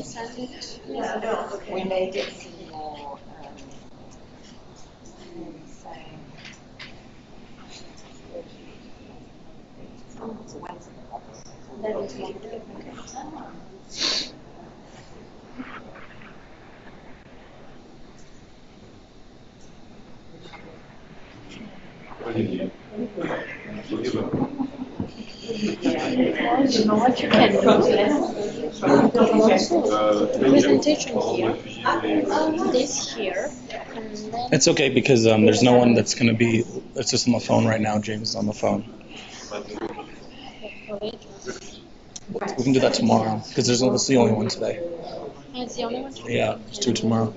We may get some more saying. It's a Wednesday. You know what, you can presentation here, this here, and then It's okay because there's no one that's going to be, it's just on the phone right now. James is on the phone. We can do that tomorrow because that's the only one today. it's the only one today? Yeah, there's two tomorrow.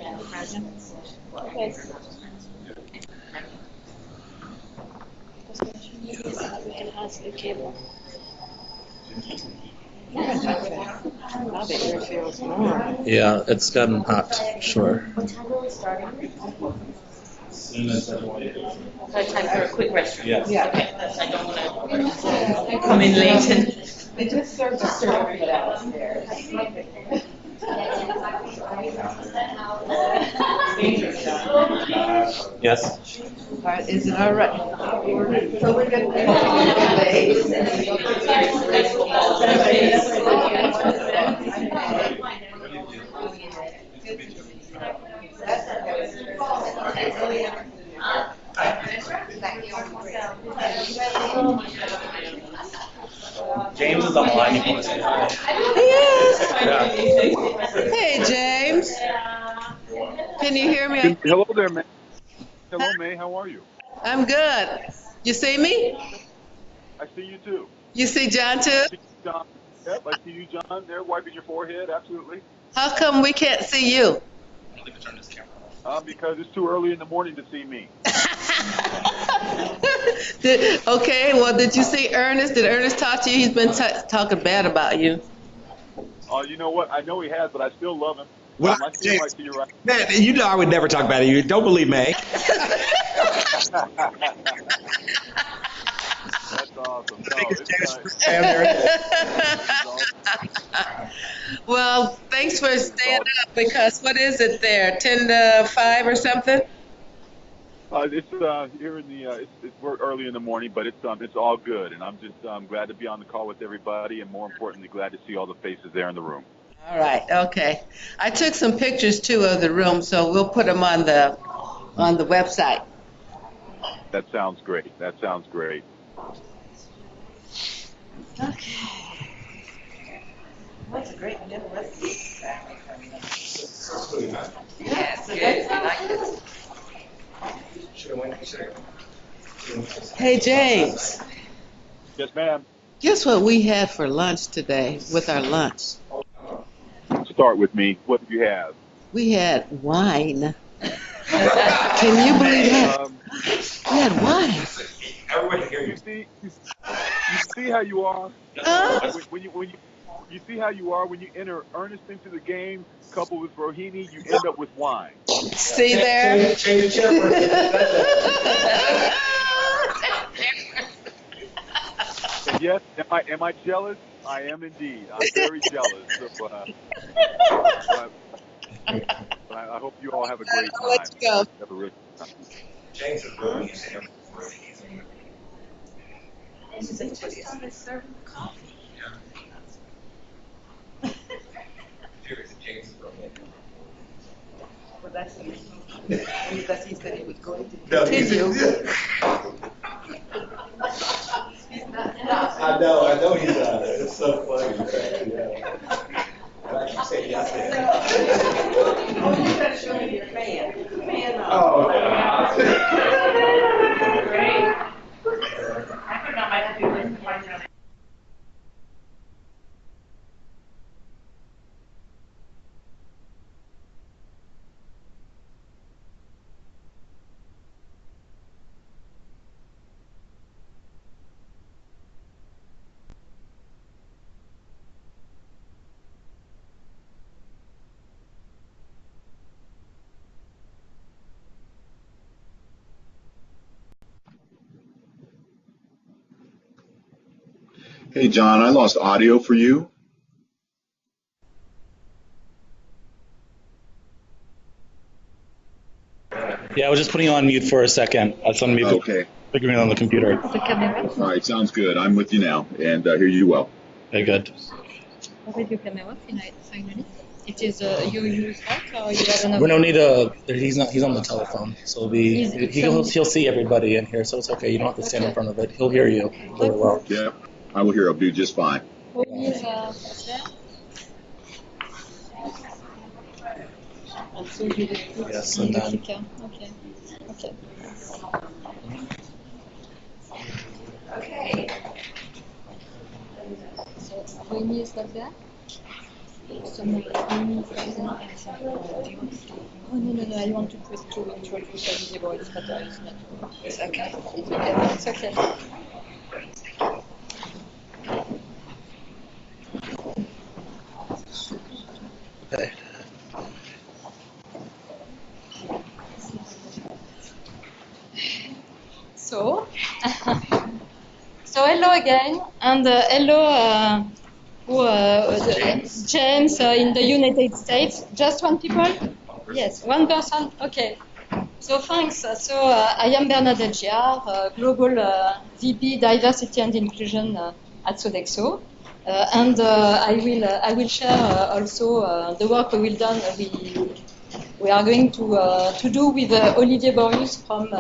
Okay. We can ask the cable. Now the air feels warm. Yeah, it's gotten hot, sure. What time are we starting? Time for a quick restroom. Yeah. Okay. I don't want to come in late and. They just served a service downstairs. Yes. All right, is it all right? So we're going James is on the line. You want to say hi? Yes. Hey, James. Can you hear me? Hello there, May. Hello, May. How are you? I'm good. You see me? I see you too. You see John too? I see you, John. Yep, I see you, John. There, wiping your forehead. Absolutely. How come we can't see you? Because it's too early in the morning to see me. Okay, well, did you see Ernest? Did Ernest talk to you? He's been talking bad about you. You know what? I know he has, but I still love him. Well, I see him right to your right. man, you know I would never talk bad of you. Don't believe me. That's awesome. No, Well, thanks for staying up because what is it there, 10 to 5 or something? it's here in the we're early in the morning, but it's all good, and I'm just glad to be on the call with everybody, and more importantly, glad to see all the faces there in the room. All right, okay. I took some pictures too of the room, so we'll put them on the website. That sounds great. Okay. That's a great dinner. Yes, Hey, James. Yes, ma'am. Guess what we had for lunch today with our lunch? Start with me. What do you have? We had wine. Can you believe that? We had wine. Everybody hear you. You see how you are? When you see how you are when you enter Ernest into the game, coupled with Rohini, you end up with wine. See there? Change the chair. And yes, am I jealous? I am indeed. I'm very jealous. So, but I hope you all have a great time. I'll let you go. Have a really good time. James is really using Well, that's because he said he was going to continue. I know he's it's so funny. Yeah. I keep saying yes. Oh, you gotta show me your fan. Fan on. Oh, Great. I put it on my to-do list before I really. Hey, John, I lost audio for you. Yeah, I was just putting you on mute for a second. I was on mute. Okay. Figuring it on the computer. The camera. All right. Sounds good. I'm with you now, and hear you well. Okay, good. Radio camera finally. It is you use that or you have another? We don't need a. He's not. He's on the telephone, so it'll be. He'll see everybody in here, so it's okay. You don't have to stand in front of it. He'll hear you really well. Yeah, I will hear. I'll do just fine. Who is there? And so you will put Yes, on and the then- clicker. Okay. Okay. Okay. So Winnie is not there? Someone Winnie is not there? Oh no, I want to put to introduce Olivier Boyce, but it's not. It's okay. It's okay. Okay. So, so hello again, and hello, James in the United States. Just one people? Yes, one person. Okay. So thanks. So I am Bernadette Giard, Global VP Diversity and Inclusion at Sodexo, and I will share also the work we will done. We are going to do with Olivier Boyce from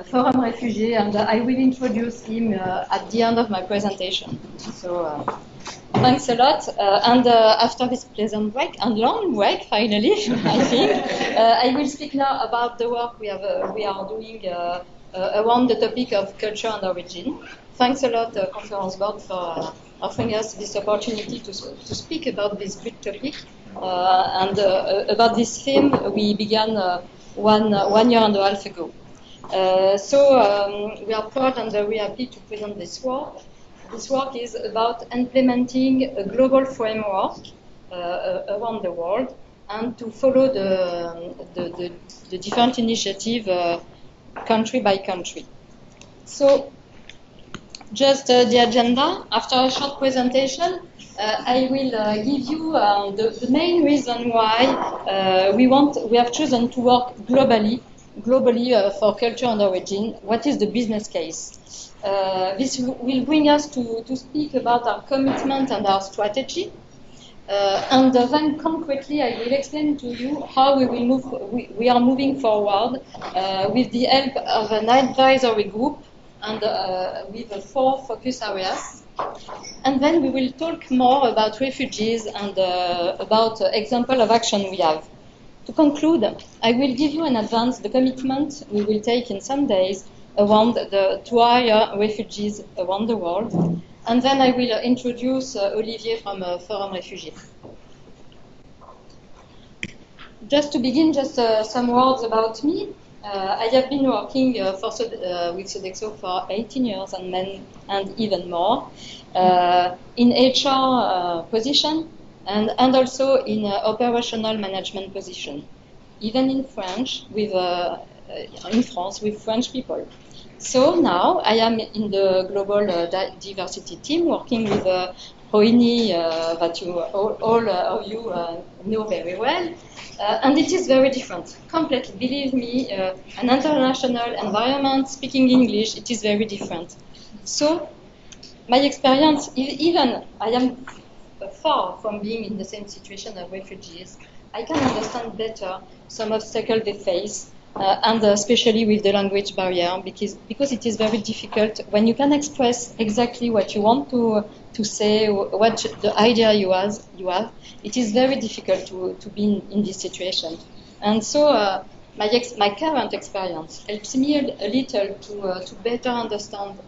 Forum Refugee, and I will introduce him at the end of my presentation. So thanks a lot. And after this pleasant break and long break, finally, I think, I will speak now about the work we are doing around the topic of culture and origin. Thanks a lot, Conference Board, for offering us this opportunity to speak about this good topic. And about this theme, we began 1 year and a half ago. So we are proud and very happy to present this work. This work is about implementing a global framework around the world and to follow the different initiatives country by country. So just the agenda. After a short presentation, I will give you the main reason why we have chosen to work globally for culture and origin. What is the business case? This will bring us to speak about our commitment and our strategy. And then concretely, I will explain to you how we are moving forward with the help of an advisory group and with 4 focus areas. And then we will talk more about refugees and about example of action we have. To conclude, I will give you in advance the commitment we will take in some days around to hire refugees around the world. And then I will introduce Olivier from Forum Refugee. Just to begin, just some words about me. I have been working with Sodexo for 18 years and even more in HR position and also in operational management position, even in France with French people. So now I am in the global diversity team working with Rohini that all of you know very well. And it is very different, completely. Believe me, an international environment, speaking English, it is very different. So my experience, even I am far from being in the same situation as refugees, I can understand better some obstacles they face, and especially with the language barrier, because it is very difficult when you can express exactly what you want to say, what the idea you have. It is very difficult to be in this situation. And so my current experience helps me a little to better understand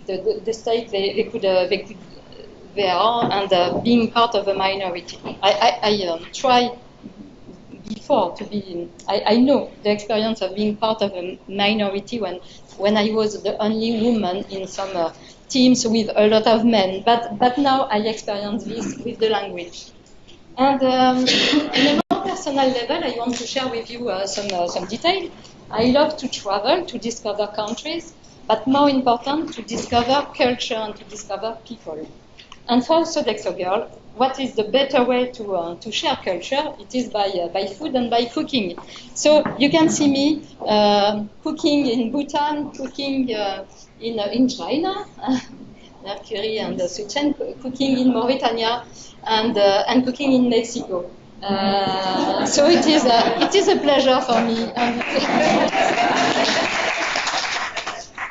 the state they are and being part of a minority. I try before to be. I know the experience of being part of a minority when I was the only woman in some teams with a lot of men. But now I experience this with the language. And in a more personal level, I want to share with you some detail. I love to travel, to discover countries, but more important, to discover culture and to discover people. And for Sodexo Girl, what is the better way to share culture? It is by food and by cooking. So you can see me cooking in Bhutan, cooking in China, Mercury and Suchen, cooking in Mauritania, and cooking in Mexico. So it is a pleasure for me.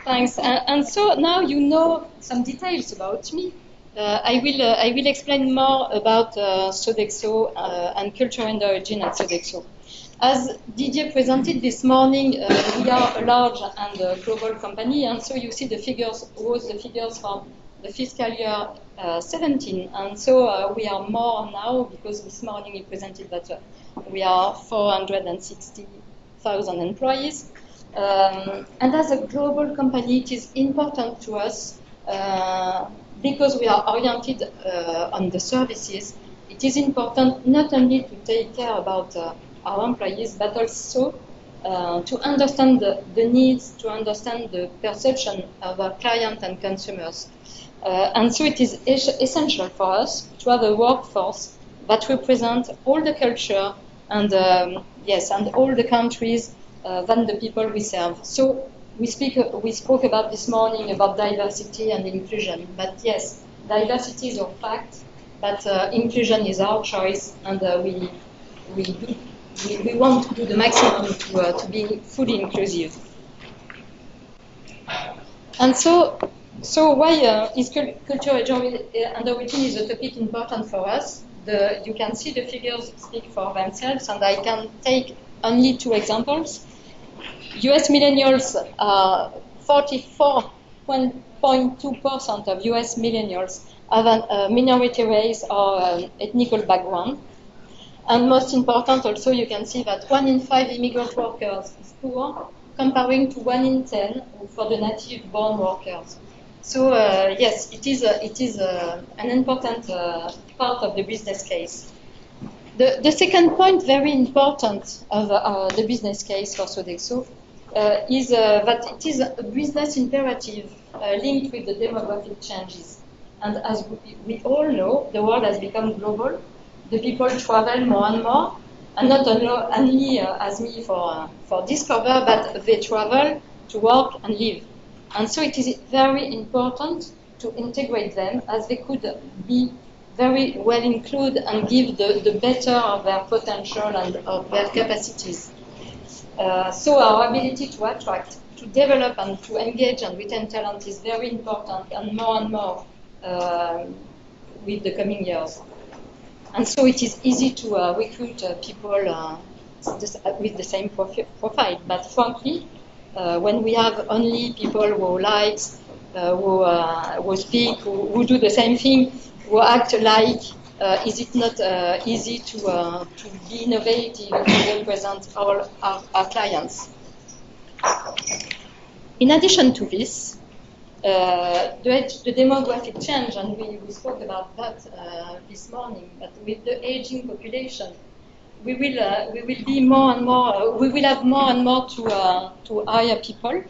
Thanks. And so now you know some details about me. I will explain more about Sodexo and culture and origin at Sodexo. As Didier presented this morning, we are a large and global company, and so you see the figures from the fiscal year 17, and so we are more now because this morning he presented that we are 460,000 employees. And as a global company, it is important to us because we are oriented on the services. It is important not only to take care about our employees, but also to understand the needs, to understand the perception of our clients and consumers. And so it is essential for us to have a workforce that represents all the culture and and all the countries than the people we serve. So we spoke about this morning about diversity and inclusion, but yes, diversity is our fact, but inclusion is our choice, and we want to do the maximum to be fully inclusive. And so why is culture and origin is a topic important for us? You can see the figures speak for themselves, and I can take only two examples. US millennials, 44.2% of US millennials have a minority race or ethnical background. And most important also, you can see that 1 in 5 immigrant workers is poor, comparing to 1 in 10 for the native-born workers. So yes, it is an important part of the business case. The second point, very important of the business case for Sodexo, is that it is a business imperative linked with the demographic changes. And as we all know, the world has become global. The people travel more and more, and not only as me for discover, but they travel to work and live. And so it is very important to integrate them, as they could be very well included and give the better of their potential and of their capacities. So our ability to attract, to develop, and to engage and retain talent is very important, and more with the coming years. And so it is easy to recruit people with the same profile. But frankly, when we have only people who likes, who speak, who do the same thing, who act like, is it not easy to be innovative and to represent all our clients? In addition to this, the demographic change, and we spoke about that this morning, but with the aging population, we will be more and more, we will have more and more to hire people.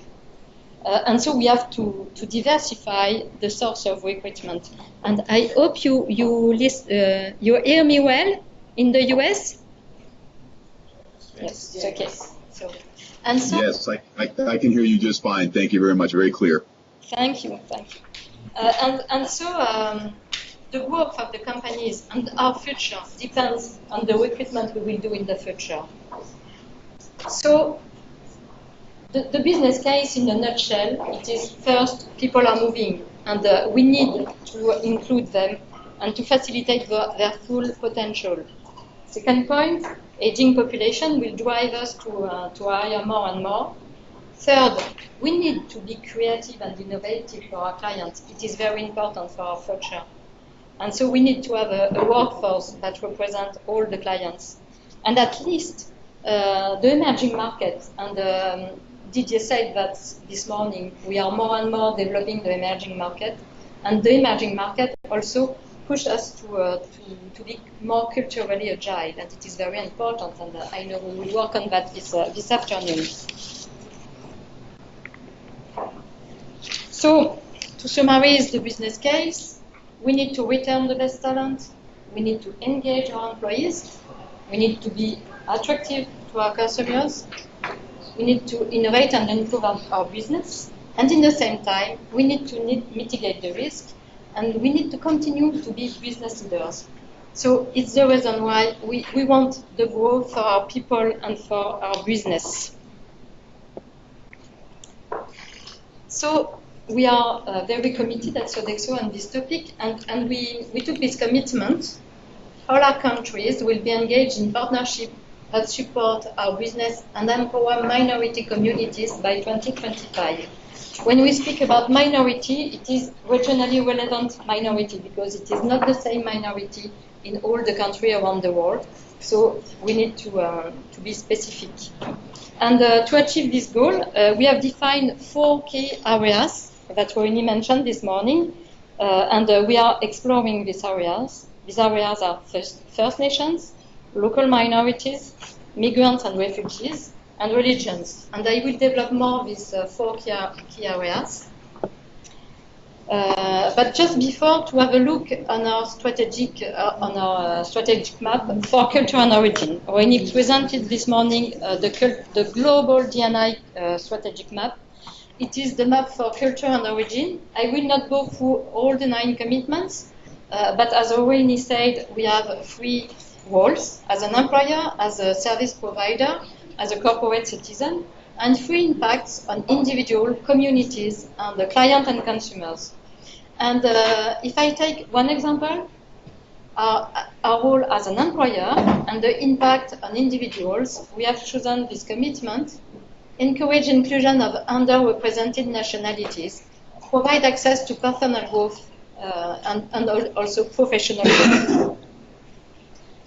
And so we have to diversify the source of recruitment. And I hope you hear me well in the US? Yes, okay. So yes, I can hear you just fine. Thank you very much. Very clear. Thank you. And so the growth of the companies and our future depends on the recruitment we will do in the future. So the business case in a nutshell, it is first, people are moving, and we need to include them and to facilitate their full potential. Second point, aging population will drive us to hire more and more. Third, we need to be creative and innovative for our clients. It is very important for our future. And so we need to have a workforce that represents all the clients. And at least the emerging market, and Didier said that this morning, we are more and more developing the emerging market. And the emerging market also push us to be more culturally agile. And it is very important, and I know we will work on that this afternoon. So, to summarize the business case, we need to return the best talent, we need to engage our employees, we need to be attractive to our customers, we need to innovate and improve our business, and in the same time, we need to mitigate the risk, and we need to continue to be business leaders. So it's the reason why we want the growth for our people and for our business. So we are very committed at Sodexo on this topic, and we took this commitment. All our countries will be engaged in partnership that support our business and empower minority communities by 2025. When we speak about minority, it is regionally relevant minority because it is not the same minority in all the countries around the world. So we need to be specific. And to achieve this goal, we have defined 4 key areas that Rohini mentioned this morning, and we are exploring these areas. These areas are First Nations, local minorities, migrants and refugees, and religions. And I will develop more these 4 key areas. But just before, to have a look on our strategic map for culture and origin. Rohini presented this morning the global D&I strategic map. It is the map for culture and origin. I will not go through all the 9 commitments, but as Rohini said, we have 3 roles: as an employer, as a service provider, as a corporate citizen, and 3 impacts on individual, communities, and the client and consumers. And if I take one example, our role as an employer and the impact on individuals, we have chosen this commitment: encourage inclusion of underrepresented nationalities, provide access to personal growth, and also professional growth.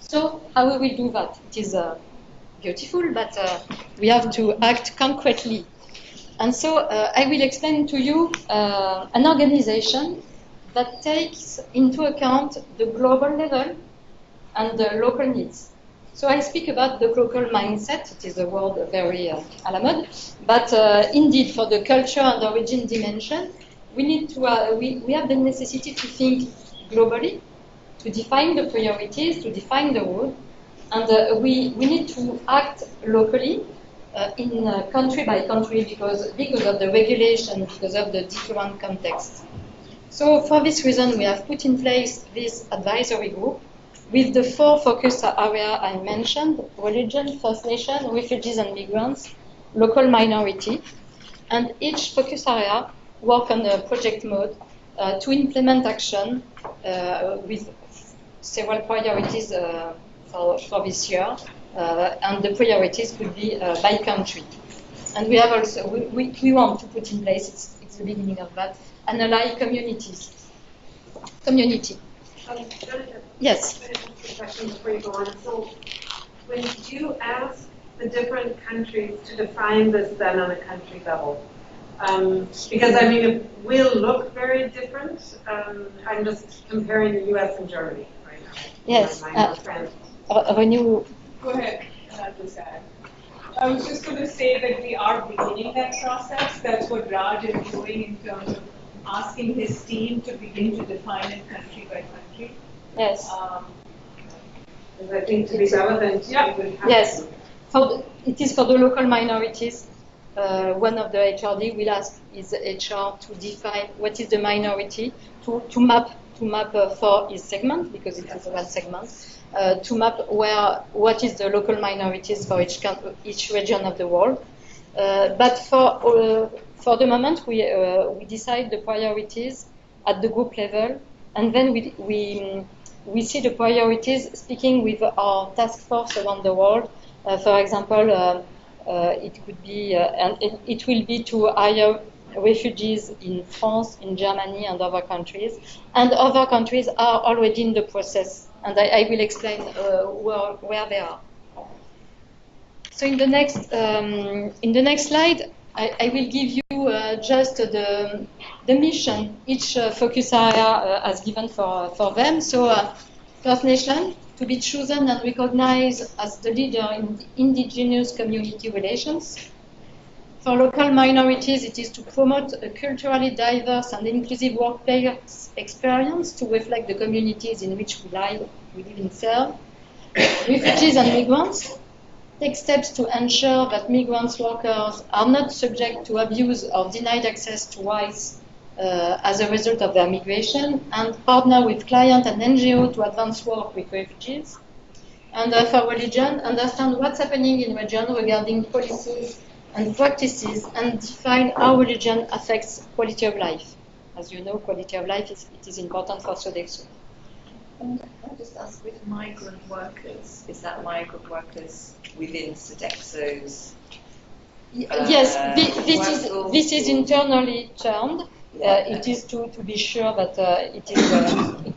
So how we will do that? It is beautiful, but we have to act concretely. And so I will explain to you an organization that takes into account the global level and the local needs. So I speak about the local mindset. It is a word very à la mode, but indeed for the culture and origin dimension, we need to we have the necessity to think globally, to define the priorities, to define the road, and we need to act locally. In country by country because of the regulation, because of the different context. So for this reason, we have put in place this advisory group with the 4 focus areas I mentioned: religion, First Nation, refugees and migrants, local minority. And each focus area work on a project mode to implement action with several priorities for this year. And the priorities could be by country. And we have also, we want to put in place, it's the beginning of that, an ally community. Yes. Question before you go on. So when you ask the different countries to define this then on a country level, because I mean, it will look very different. I'm just comparing the US and Germany right now. Yes. When you Go ahead, and I'll just add. I was just going to say that we are beginning that process. That's what Raj is doing in terms of asking his team to begin to define it country by country. Yes. Because I think to be relevant, yeah. we would have Yes. It is for the local minorities. One of the HRD will ask his HR to define what is the minority, to map for his segment, because it is one segment. To map what is the local minorities for each region of the world. But for the moment, we decide the priorities at the group level, and then we see the priorities speaking with our task force around the world. For example, it could be and it will be to hire refugees in France, in Germany, and other countries. And other countries are already in the process. And I will explain where they are. So in the next slide, I will give you just the mission each focus area has given for them. So First Nation, to be chosen and recognized as the leader in indigenous community relations. For local minorities, it is to promote a culturally diverse and inclusive workplace experience to reflect the communities in which we live and serve. Refugees and migrants take steps to ensure that migrant workers are not subject to abuse or denied access to rights as a result of their migration, and partner with client and NGO to advance work with refugees. And for religion, understand what's happening in region regarding policies and practices, and define how religion affects quality of life. As you know, quality of life is important for Sodexo. Can I just ask, with migrant workers, is that migrant workers within Sodexo's? Yes, this is internally termed. It is to be sure that it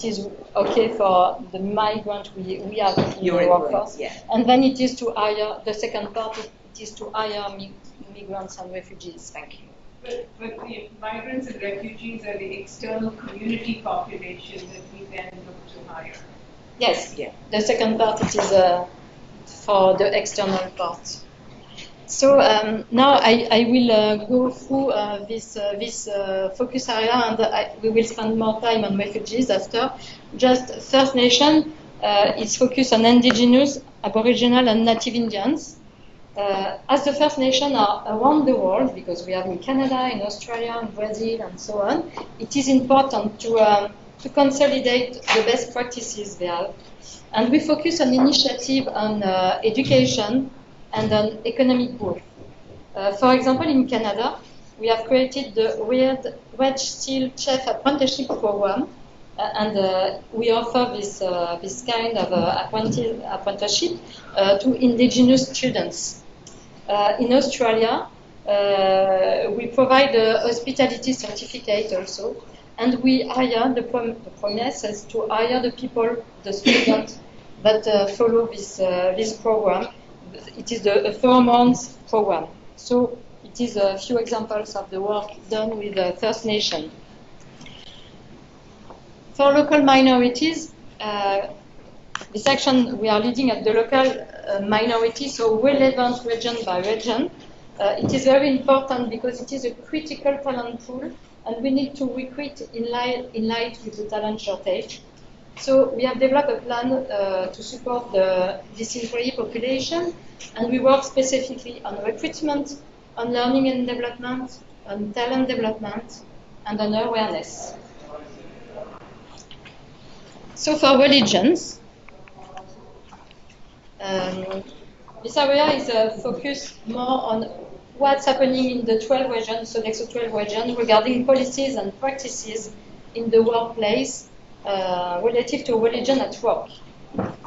is okay for the migrant we have in the workforce. Yeah. And then it is to hire, the second part, it is to hire migrants and refugees. Thank you. But the migrants and refugees are the external community population that we then look to hire. Yes, Yeah. the second part, it is for the external part. So now I will go through this focus area, and we will spend more time on refugees after. Just First Nation is focused on indigenous, Aboriginal, and Native Indians. As the First Nation are around the world, because we are in Canada, in Australia, in Brazil, and so on, it is important to consolidate the best practices there. And we focus on initiative on education and on economic growth. For example, in Canada, we have created the Wedge Steel Chef Apprenticeship Program, and we offer this kind of apprenticeship to indigenous students. In Australia, we provide a hospitality certificate also, and we hire the promise is to hire the people, the students that follow this program. It is a 4-month program. So it is a few examples of the work done with the First Nation. For local minorities, this action we are leading at the local minority, so relevant region by region. It is very important because it is a critical talent pool, and we need to recruit in light with the talent shortage. So we have developed a plan to support this employee population, and we work specifically on recruitment, on learning and development, on talent development, and on awareness. So for religions, this area is focused more on what's happening in the 12 regions, so Sodexo 12 regions, regarding policies and practices in the workplace relative to religion at work.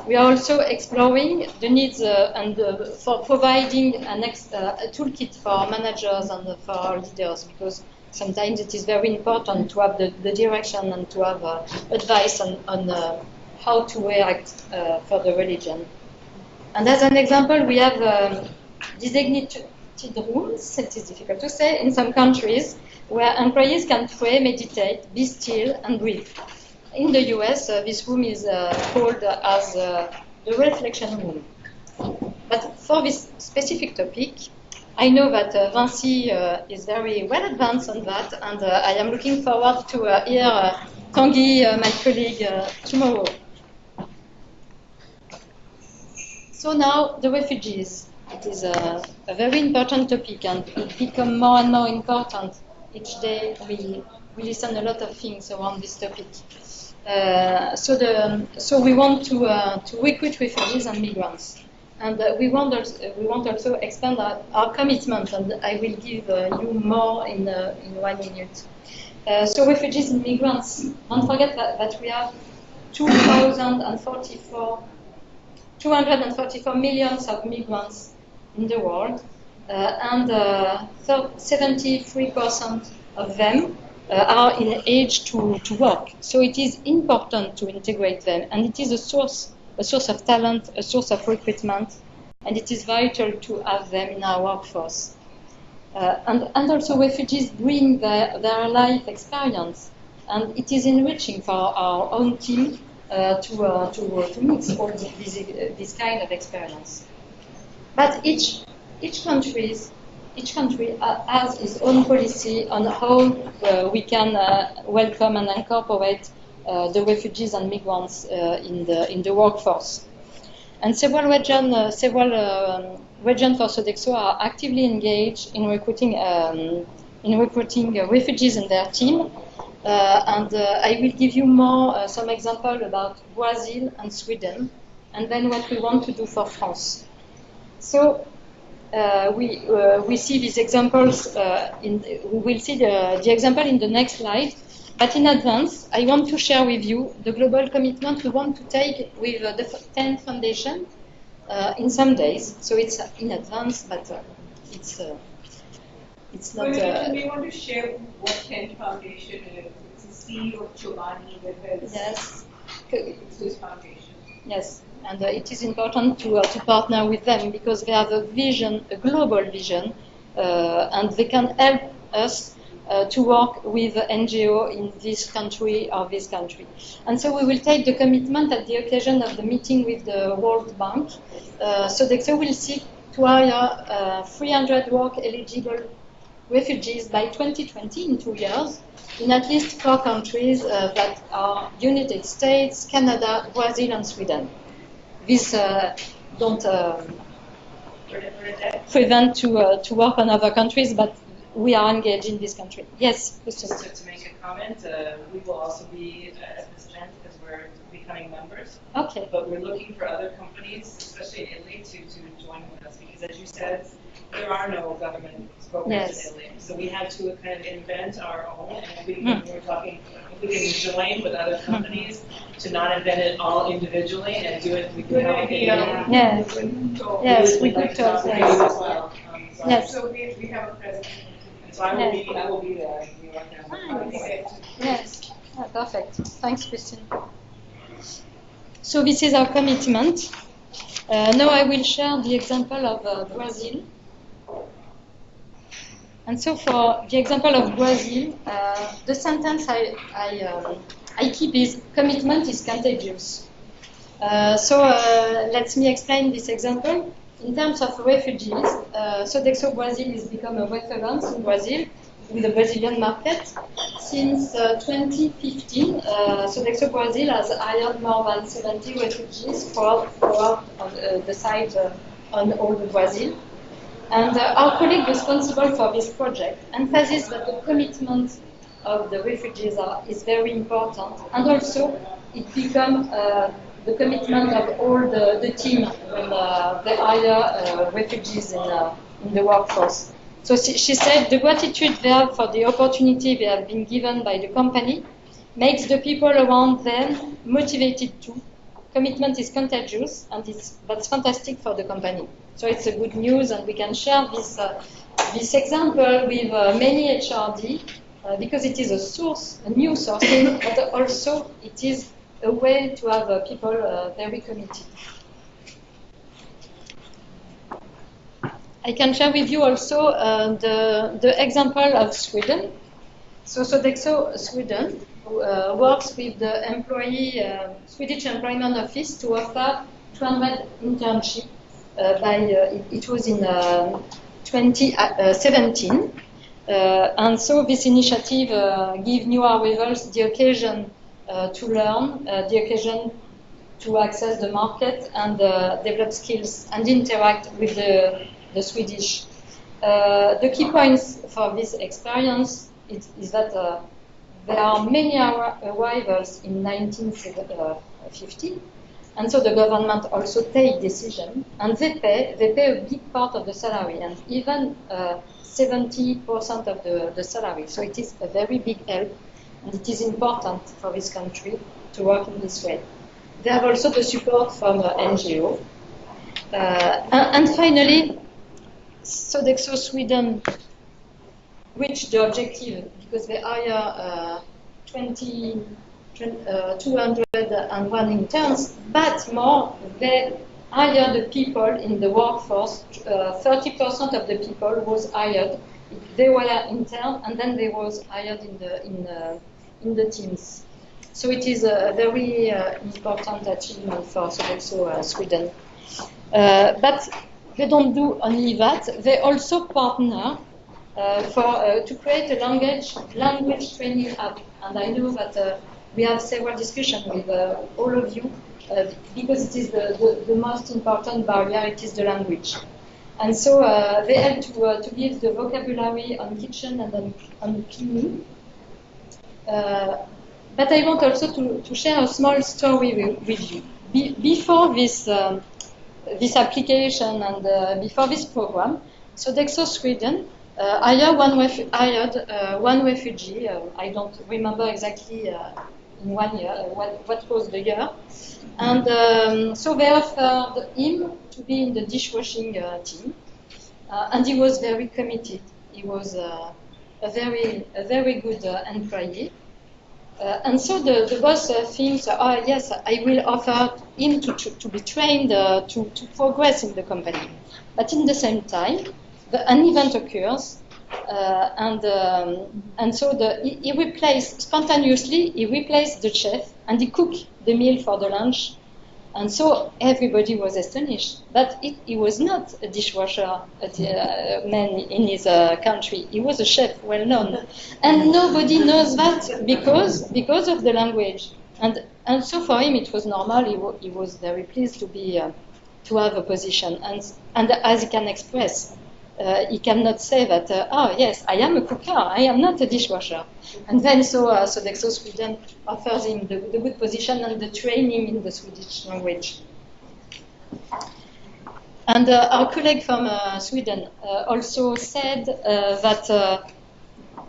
We are also exploring the needs for providing a toolkit for managers and for our leaders, because sometimes it is very important to have the direction and to have advice on how to react for the religion. And as an example, we have designated rooms, it is difficult to say, in some countries where employees can pray, meditate, be still, and breathe. In the US, this room is called as the reflection room. But for this specific topic, I know that Vinci is very well advanced on that, and I am looking forward to hear Tanguy, my colleague, tomorrow. So now, the refugees. It is a very important topic, and it becomes more and more important. Each day we listen a lot of things around this topic. So we want to recruit refugees and migrants, and we want also expand our commitment, and I will give you more in 1 minute. So refugees and migrants, don't forget that we have 244 millions of migrants in the world, and 73% of them are in age to work. So it is important to integrate them, and it is a source of talent, a source of recruitment, and it is vital to have them in our workforce. And also refugees bring their life experience, and it is enriching for our own team to mix all this kind of experience. But each country each country has its own policy on how we can welcome and incorporate the refugees and migrants in the workforce. And several regions for Sodexo are actively engaged in recruiting refugees in their team. I will give you more some example about Brazil and Sweden, and then what we want to do for France. So we see these examples. We will see the example in the next slide. But in advance, I want to share with you the global commitment we want to take with the 10 Foundation in some days. So it's in advance, but it's not. We want to share what 10 Foundation is. It's the CEO of Chobani that has. Yes. It's his foundation. Yes, and it is important to partner with them because they have a vision, a global vision, and they can help us to work with NGO in this country or this country. And so we will take the commitment at the occasion of the meeting with the World Bank. Sodexo will seek to hire 300 work-eligible refugees by 2020 in 2 years in at least 4 countries that are United States, Canada, Brazil, and Sweden. This don't prevent to work on other countries, but we are engaged in this country. Yes, Christian. Just to make a comment, we will also be at this event because we're becoming members. Okay. But we're looking for other companies, especially in Italy, to join with us because, as you said, there are no government programs in Italy. So we had to kind of invent our own, and we were talking if we can join with other companies to not invent it all individually and do it. We can help it. Yes, we could talk. Yes. So we have a president. So I will be there. Yes, perfect. Thanks, Christine. So this is our commitment. Now I will share the example of Brazil. And so for the example of Brazil, the sentence I keep is commitment is contagious. Let me explain this example. In terms of refugees, Sodexo Brazil has become a reference in Brazil with the Brazilian market. Since 2015, Sodexo Brazil has hired more than 70 refugees for the site on all the Brazil. And our colleague responsible for this project emphasizes that the commitment of the refugees is very important, and also it becomes the commitment of all the team when they hire refugees in the workforce. So she said the gratitude they have for the opportunity they have been given by the company makes the people around them motivated too. Commitment is contagious, and that's fantastic for the company. So it's a good news, and we can share this example with many HRD because it is a new sourcing, but also it is a way to have people very committed. I can share with you also the example of Sweden. So Sodexo Sweden works with the Swedish Employment Office to offer 200 internships. It was in 2017. And so this initiative gives new arrivals the occasion to learn, the occasion to access the market and develop skills and interact with the Swedish. The key points for this experience is that there are many arrivals in 1950, and so the government also take decision, and they pay a big part of the salary, and even 70% of the salary. So it is a very big help, and it is important for this country to work in this way. They have also the support from NGO. And finally, Sodexo Sweden reached the objective because they hire 201 interns, but more, they hire the people in the workforce. 30% of the people was hired. They were intern, and then they was hired in the teams. So it is a very important achievement for Sodexo Sweden. But they don't do only that. They also partner to create a language training app. And I know that we have several discussions with all of you because it is the most important barrier. It is the language. And so they help to give the vocabulary on kitchen and on cleaning. But I want also to share a small story with you. Before this application and before this program, Sodexo Sweden hired one refugee. I don't remember exactly in 1 year what was the year. And so they offered him to be in the dishwashing team. And he was very committed. He was a very good employee. And so the boss thinks, oh yes, I will offer him to be trained to progress in the company. But in the same time, an event occurs, and so he replaced the chef, and he cooked the meal for the lunch. And so everybody was astonished. But he was not a dishwasher man in his country. He was a chef, well known. And nobody knows that because of the language. And so for him it was normal. He was very pleased to have a position. And as he can express, he cannot say that, oh yes, I am a cooker, I am not a dishwasher. And then Sodexo Sweden offers him the good position and the training in the Swedish language. And our colleague from Sweden also said that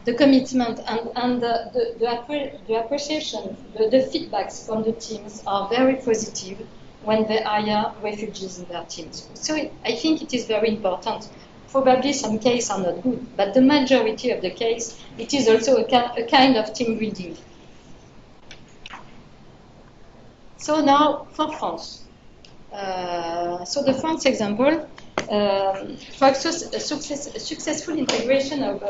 the commitment and the appreciation, the feedbacks from the teams are very positive when they hire refugees in their teams. So I think it is very important. Probably some cases are not good, but the majority of the case, it is also a kind of team building. So now for France. So the France example, for successful integration of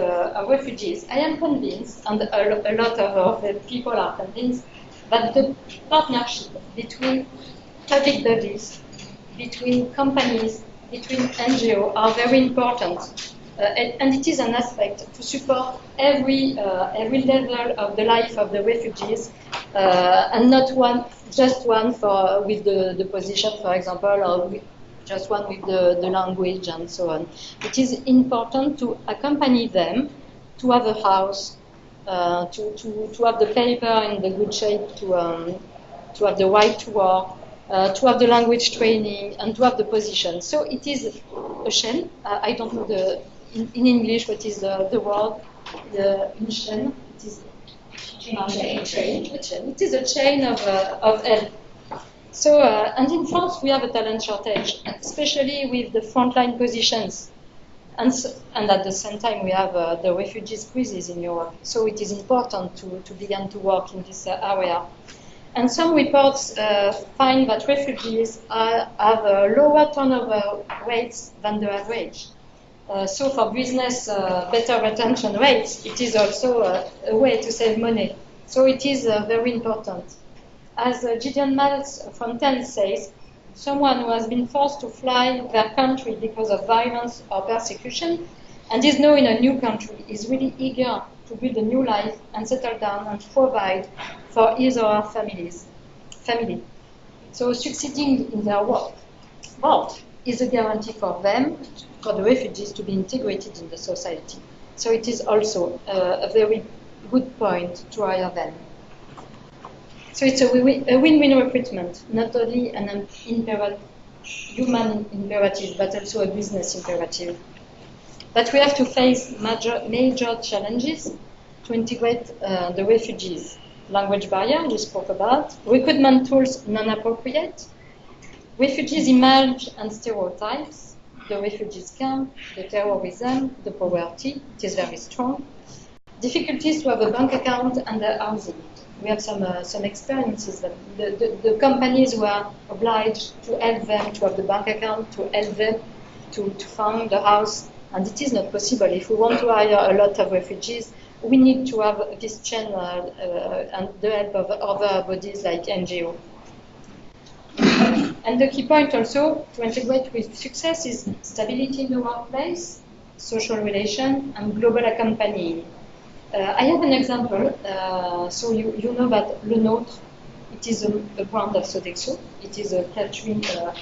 refugees, I am convinced, and a lot of people are convinced, that the partnership between public bodies, between companies, between NGOs are very important, and it is an aspect to support every level of the life of the refugees, and not just one with the position, for example, or just one with the language and so on. It is important to accompany them, to have a house, to have the paper in the good shape, to have the right to work, to have the language training, and to have the position. So it is a chain. I don't know in English what is the word in chain. It is a chain. It is a chain of help. So and in France we have a talent shortage, especially with the frontline positions, and at the same time we have the refugees crisis in Europe. So it is important to begin to work in this area. And some reports find that refugees have a lower turnover rates than the average. So for business, better retention rates, it is also a way to save money. So it is very important. As Gideon Miles from TEN says, someone who has been forced to fly their country because of violence or persecution and is now in a new country is really eager to build a new life and settle down and provide for his or her family. So succeeding in their work is a guarantee for them, for the refugees, to be integrated in the society. So it is also a very good point to hire them. So it's a win-win recruitment, not only an human imperative, but also a business imperative. But we have to face major challenges to integrate the refugees. Language barrier, we spoke about. Recruitment tools non-appropriate. Refugees image and stereotypes. The refugees camp, the terrorism, the poverty, it is very strong. Difficulties to have a bank account and the housing. We have some experiences that the companies were obliged to help them to have the bank account, to help them to find the house, and it is not possible. If we want to hire a lot of refugees, we need to have this chain and the help of other bodies like NGO. And the key point also to integrate with success is stability in the workplace, social relation, and global accompanying. I have an example. So you know that Le Nôtre, it is a brand of Sodexo. It is a catering for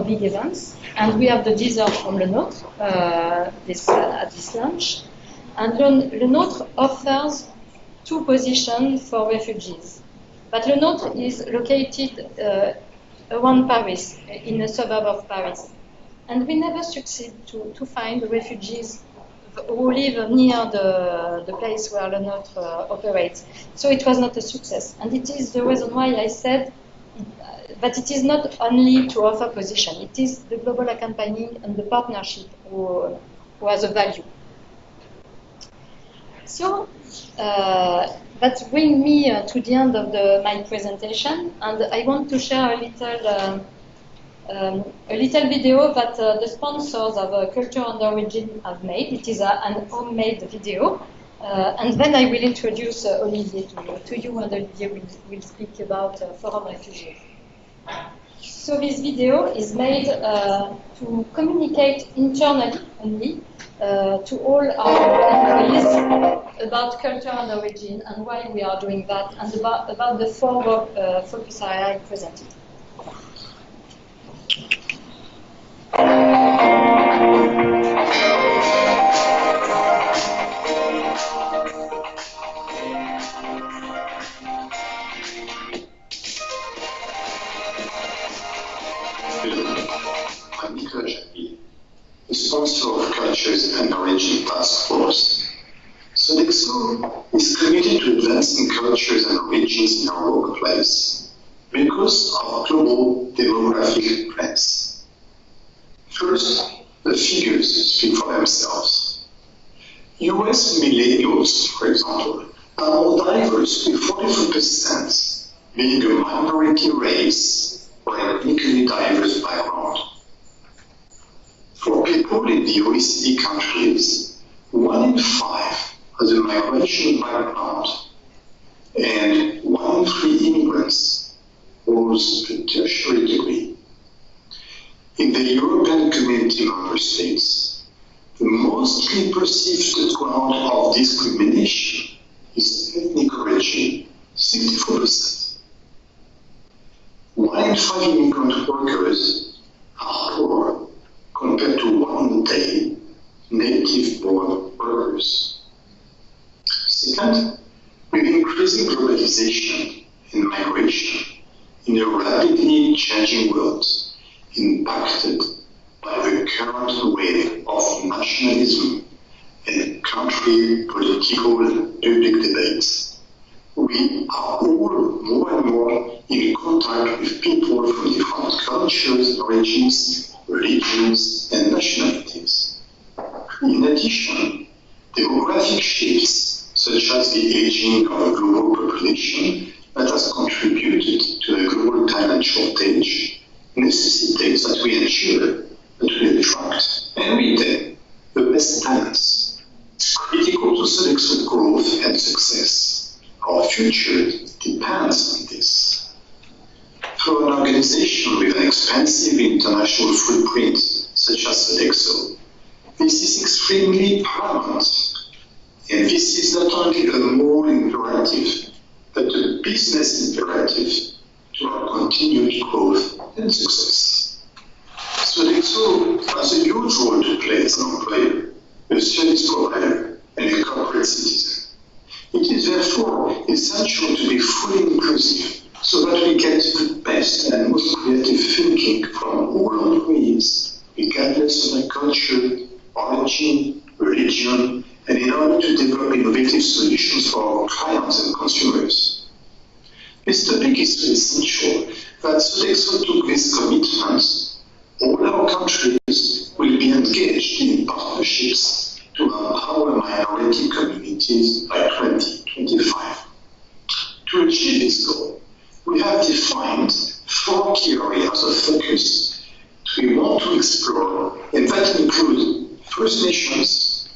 big events. And we have the dessert from Le Nôtre at this lunch. And Le Nôtre offers 2 positions for refugees. But Le Nôtre is located around Paris, in a suburb of Paris. And we never succeed to find refugees who live near the place where Le Nôtre operates. So it was not a success. And it is the reason why I said that it is not only to offer position, it is the global accompanying and the partnership who has a value. So that brings me to the end of my presentation, and I want to share a little video that the sponsors of Culture and Origin have made. It is an homemade video. And then I will introduce Olivier to you, and Olivier will speak about foreign refugees. So this video is made to communicate internally only to all our employees about culture and origin and why we are doing that, and about the 4 focus areas I presented. I'm Nicolas Japy, the sponsor of Cultures and Origin Task Force. Sodexo is committed to advancing cultures and origins in our workplace because of global demographic trends. First, the figures speak for themselves. US millennials, for example, are more diverse, with 44% being a minority race or ethnically diverse background. For people in the OECD countries, 1 in 5 has a migration background, and 1 in 3 immigrants holds a tertiary degree. In the European Community member states, the mostly perceived ground of discrimination is ethnic origin, 64%. 1 in 5 immigrant workers are poor, compared to 1 in 10 native-born workers. Second, with increasing globalization and migration in a rapidly changing world impacted by the current wave of nationalism and country political and public debates, we are all more and more in contact with people from different cultures, origins, religions, and nationalities. In addition, demographic shifts, such as the aging of a global population that has contributed to the global talent shortage, necessitates that we ensure that we attract and retain the best talents, critical to Sodexo growth and success. Our future depends on this. For an organization with an expansive international footprint, such as Sodexo, this is extremely paramount. And this is not only a moral imperative, but a business imperative to our continued growth and success. Sodexo has a huge role to play as an employer, a service provider, and a corporate citizen. It is therefore essential to be fully inclusive so that we get the best and most creative thinking from all employees, regardless of their culture, origin, religion, and in order to develop innovative solutions for our clients and consumers. This topic is so essential that Sodexo took this commitment. All our countries will be engaged in partnerships to empower minority communities by 2025. To achieve this goal, we have defined 4 key areas of focus we want to explore, and that include First Nations,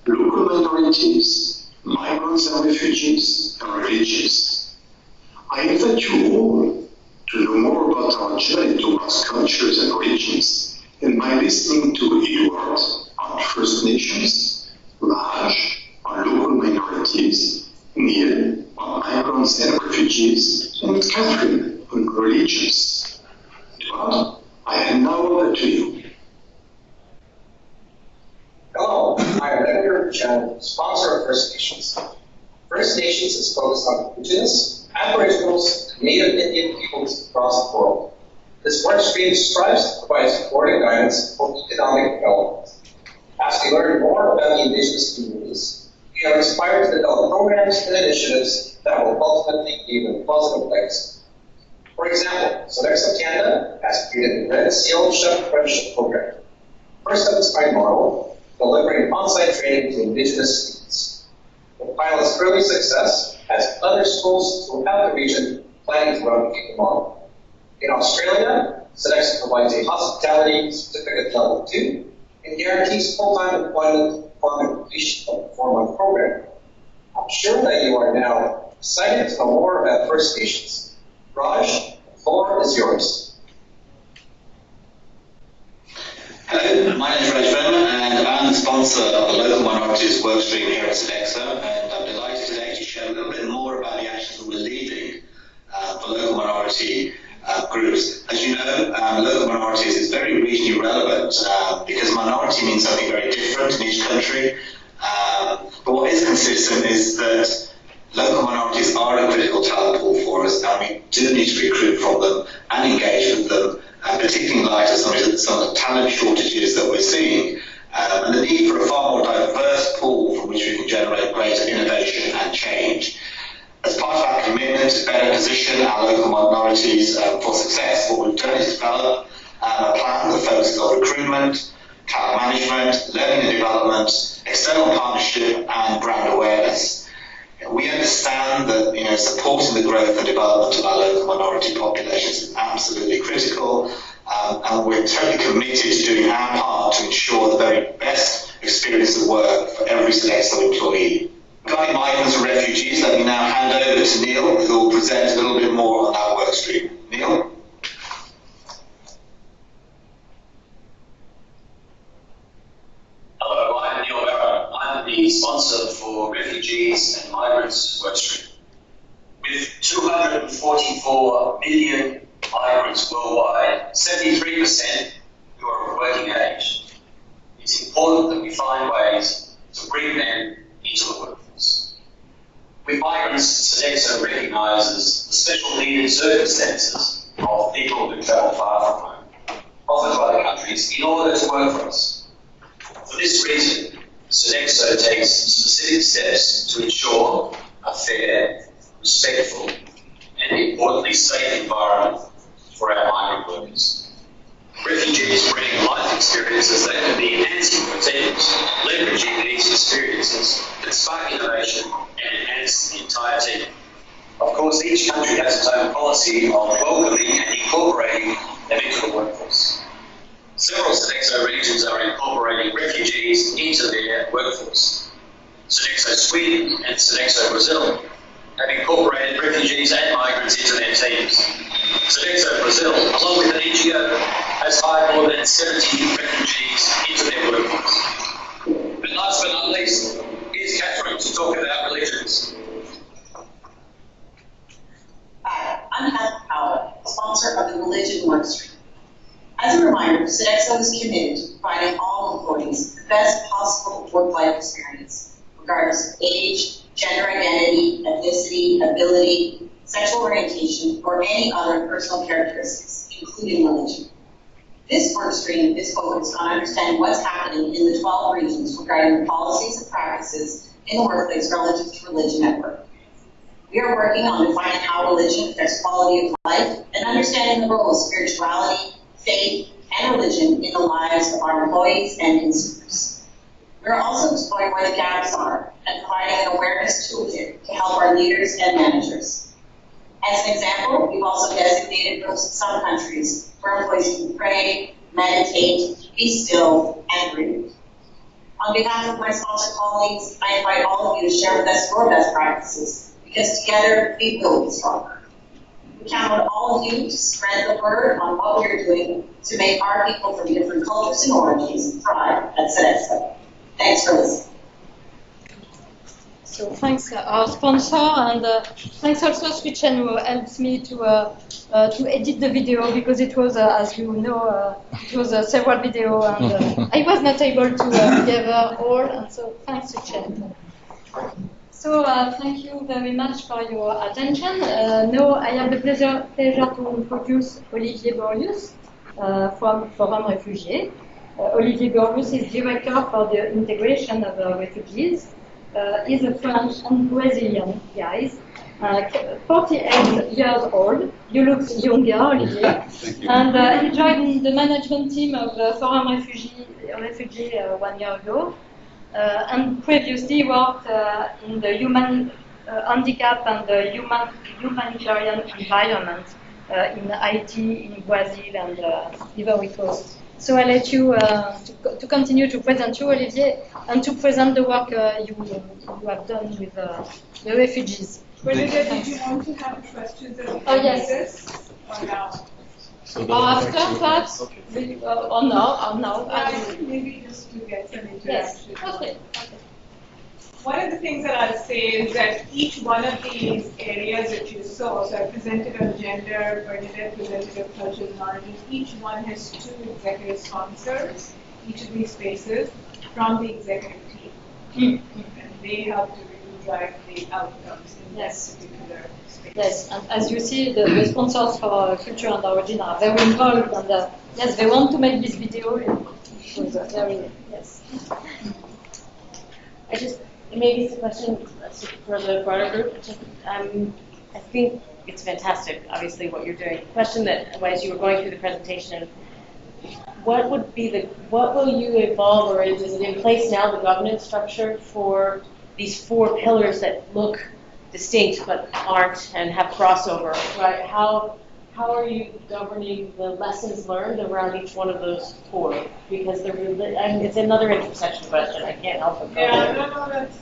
local minorities, migrants and refugees, and religions. I invite you all to know more about our journey listening to Edward on First Nations, Raj on local minorities, Neil on migrants and refugees, and Catherine on religions. Edward, I hand now over to you. Hello, I am Edgar Chen, sponsor of First Nations. First Nations is focused on Indigenous, Aboriginals, and Native Indian peoples across the world. This work stream strives to provide support and guidance for economic development. As we learn more about the Indigenous communities, we are inspired to develop programs and initiatives that will ultimately give a positive legacy. For example, Sodexo Canada has created the Red Seal Chef Apprenticeship Program, first of its kind model, delivering on-site training to Indigenous students. The pilot's early success has other schools throughout the region planning to replicate the model. In Australia, Sodexo provides a hospitality certificate level 2 and guarantees full-time employment upon completion of the 4-month program. I'm sure that you are now excited to know more about First Nations. Raj, the floor is yours. Hello, my name is Raj Verma and I'm the sponsor of the Local Minorities Workstream here at Sodexo, and I'm delighted today to share a little bit more about the actions that we're leading for local minority groups. As you know, local minorities is very regionally relevant because minority means something very different in each country. But what is consistent is that local minorities are a critical talent pool for us, and we do need to recruit from them and engage with them, particularly in light of some of the talent shortages that we're seeing, and the need for a far more diverse pool from which we can generate greater innovation and change. As part of our commitment to better position our local minorities for success, what we've done is develop a plan that focuses on recruitment, talent management, learning and development, external partnership, and brand awareness. We understand that supporting the growth and development of our local minority populations is absolutely critical, and we're totally committed to doing our part to ensure the very best experience of work for every Sodexo employee. Regarding migrants and refugees, let me now hand over to Neil, who will present a little bit more on our work stream. Neil? Hello, I'm Neil Barrow. I'm the sponsor for Refugees and Migrants Workstream. With 244 million migrants worldwide, 73% who are of working age, it's important that we find ways to bring them into the workforce. With migrants, Sodexo recognises the special need and circumstances of people who travel far from home, often to other countries, in order to work for us. For this reason, Sodexo takes specific steps to ensure a fair, respectful, and importantly safe environment for our migrant workers. Refugees bring life experiences that can be enhancing for teams, leveraging these experiences that spark innovation and enhance the entire team. Of course, each country has its own policy of welcoming and incorporating them into the workforce. Several Sodexo regions are incorporating refugees into their workforce. Sodexo Sweden and Sodexo Brazil have incorporated refugees and migrants into their teams. Sodexo Brazil, along with an NGO, has hired more than 70 refugees into their workforce. And last but not least, here's Catherine to talk about religions. Hi, I'm Catherine Powell, sponsor of the Religion Workstream. As a reminder, Sodexo is committed to providing all employees the best possible work-life experience, regardless of age, gender identity, ethnicity, ability, sexual orientation, or any other personal characteristics, including religion. This work stream is focused on understanding what's happening in the 12 regions regarding the policies and practices in the workplace relative to religion at work. We are working on defining how religion affects quality of life and understanding the role of spirituality, faith, and religion in the lives of our employees and consumers. We are also exploring where the gaps are and providing an awareness toolkit to help our leaders and managers. As an example, we've also designated rooms in some countries where employees can pray, meditate, be still, and breathe. On behalf of my sponsor colleagues, I invite all of you to share with us your best practices, because together we will be stronger. We count on all of you to spread the word on what we're doing to make our people from different cultures and origins thrive at Sodexo. Thanks for listening. So thanks our sponsor, and thanks also Switchen, who helps me to edit the video, because it was, as you know, it was several video, and I was not able to gather all, and so thanks Switchen. So thank you very much for your attention. Now I have the pleasure to introduce Olivier Borlius from Forum Refugees. Olivier Borlius is director for the integration of refugees. He's a French and Brazilian guy, 48 years old. You look younger, Olivier. Thank you. And he joined the management team of Forum Refugee 1 year ago, and previously worked in the human handicap and the humanitarian environment in Haiti, in Brazil, and Ivory Coast. So I'll let you to continue to present you, Olivier, and to present the work you have done with the refugees. Belinda, did you want to have questions at the end Oh, yes. of this, or now? Or after, perhaps? Okay. Or now. I think maybe just to get some interaction. Yes, okay. One of the things that I'll say is that each one of these areas that you saw, so I presented on gender, Bernadette presented on culture and origins, each one has 2 executive sponsors, each of these spaces, from the executive team. And they help to really drive the outcomes in this particular space. Yes, and as you see, the sponsors for Culture and Origin are very involved, and yes, they want to make this video. It was very, yes. Maybe it's a question for the broader group. I think it's fantastic, obviously, what you're doing. The question that, as you were going through the presentation, what will you evolve, or is it in place now, the governance structure for these 4 pillars that look distinct but aren't and have crossover, right? How are you governing the lessons learned around each one of those 4? Because it's another intersection question. I can't help but go there. That's...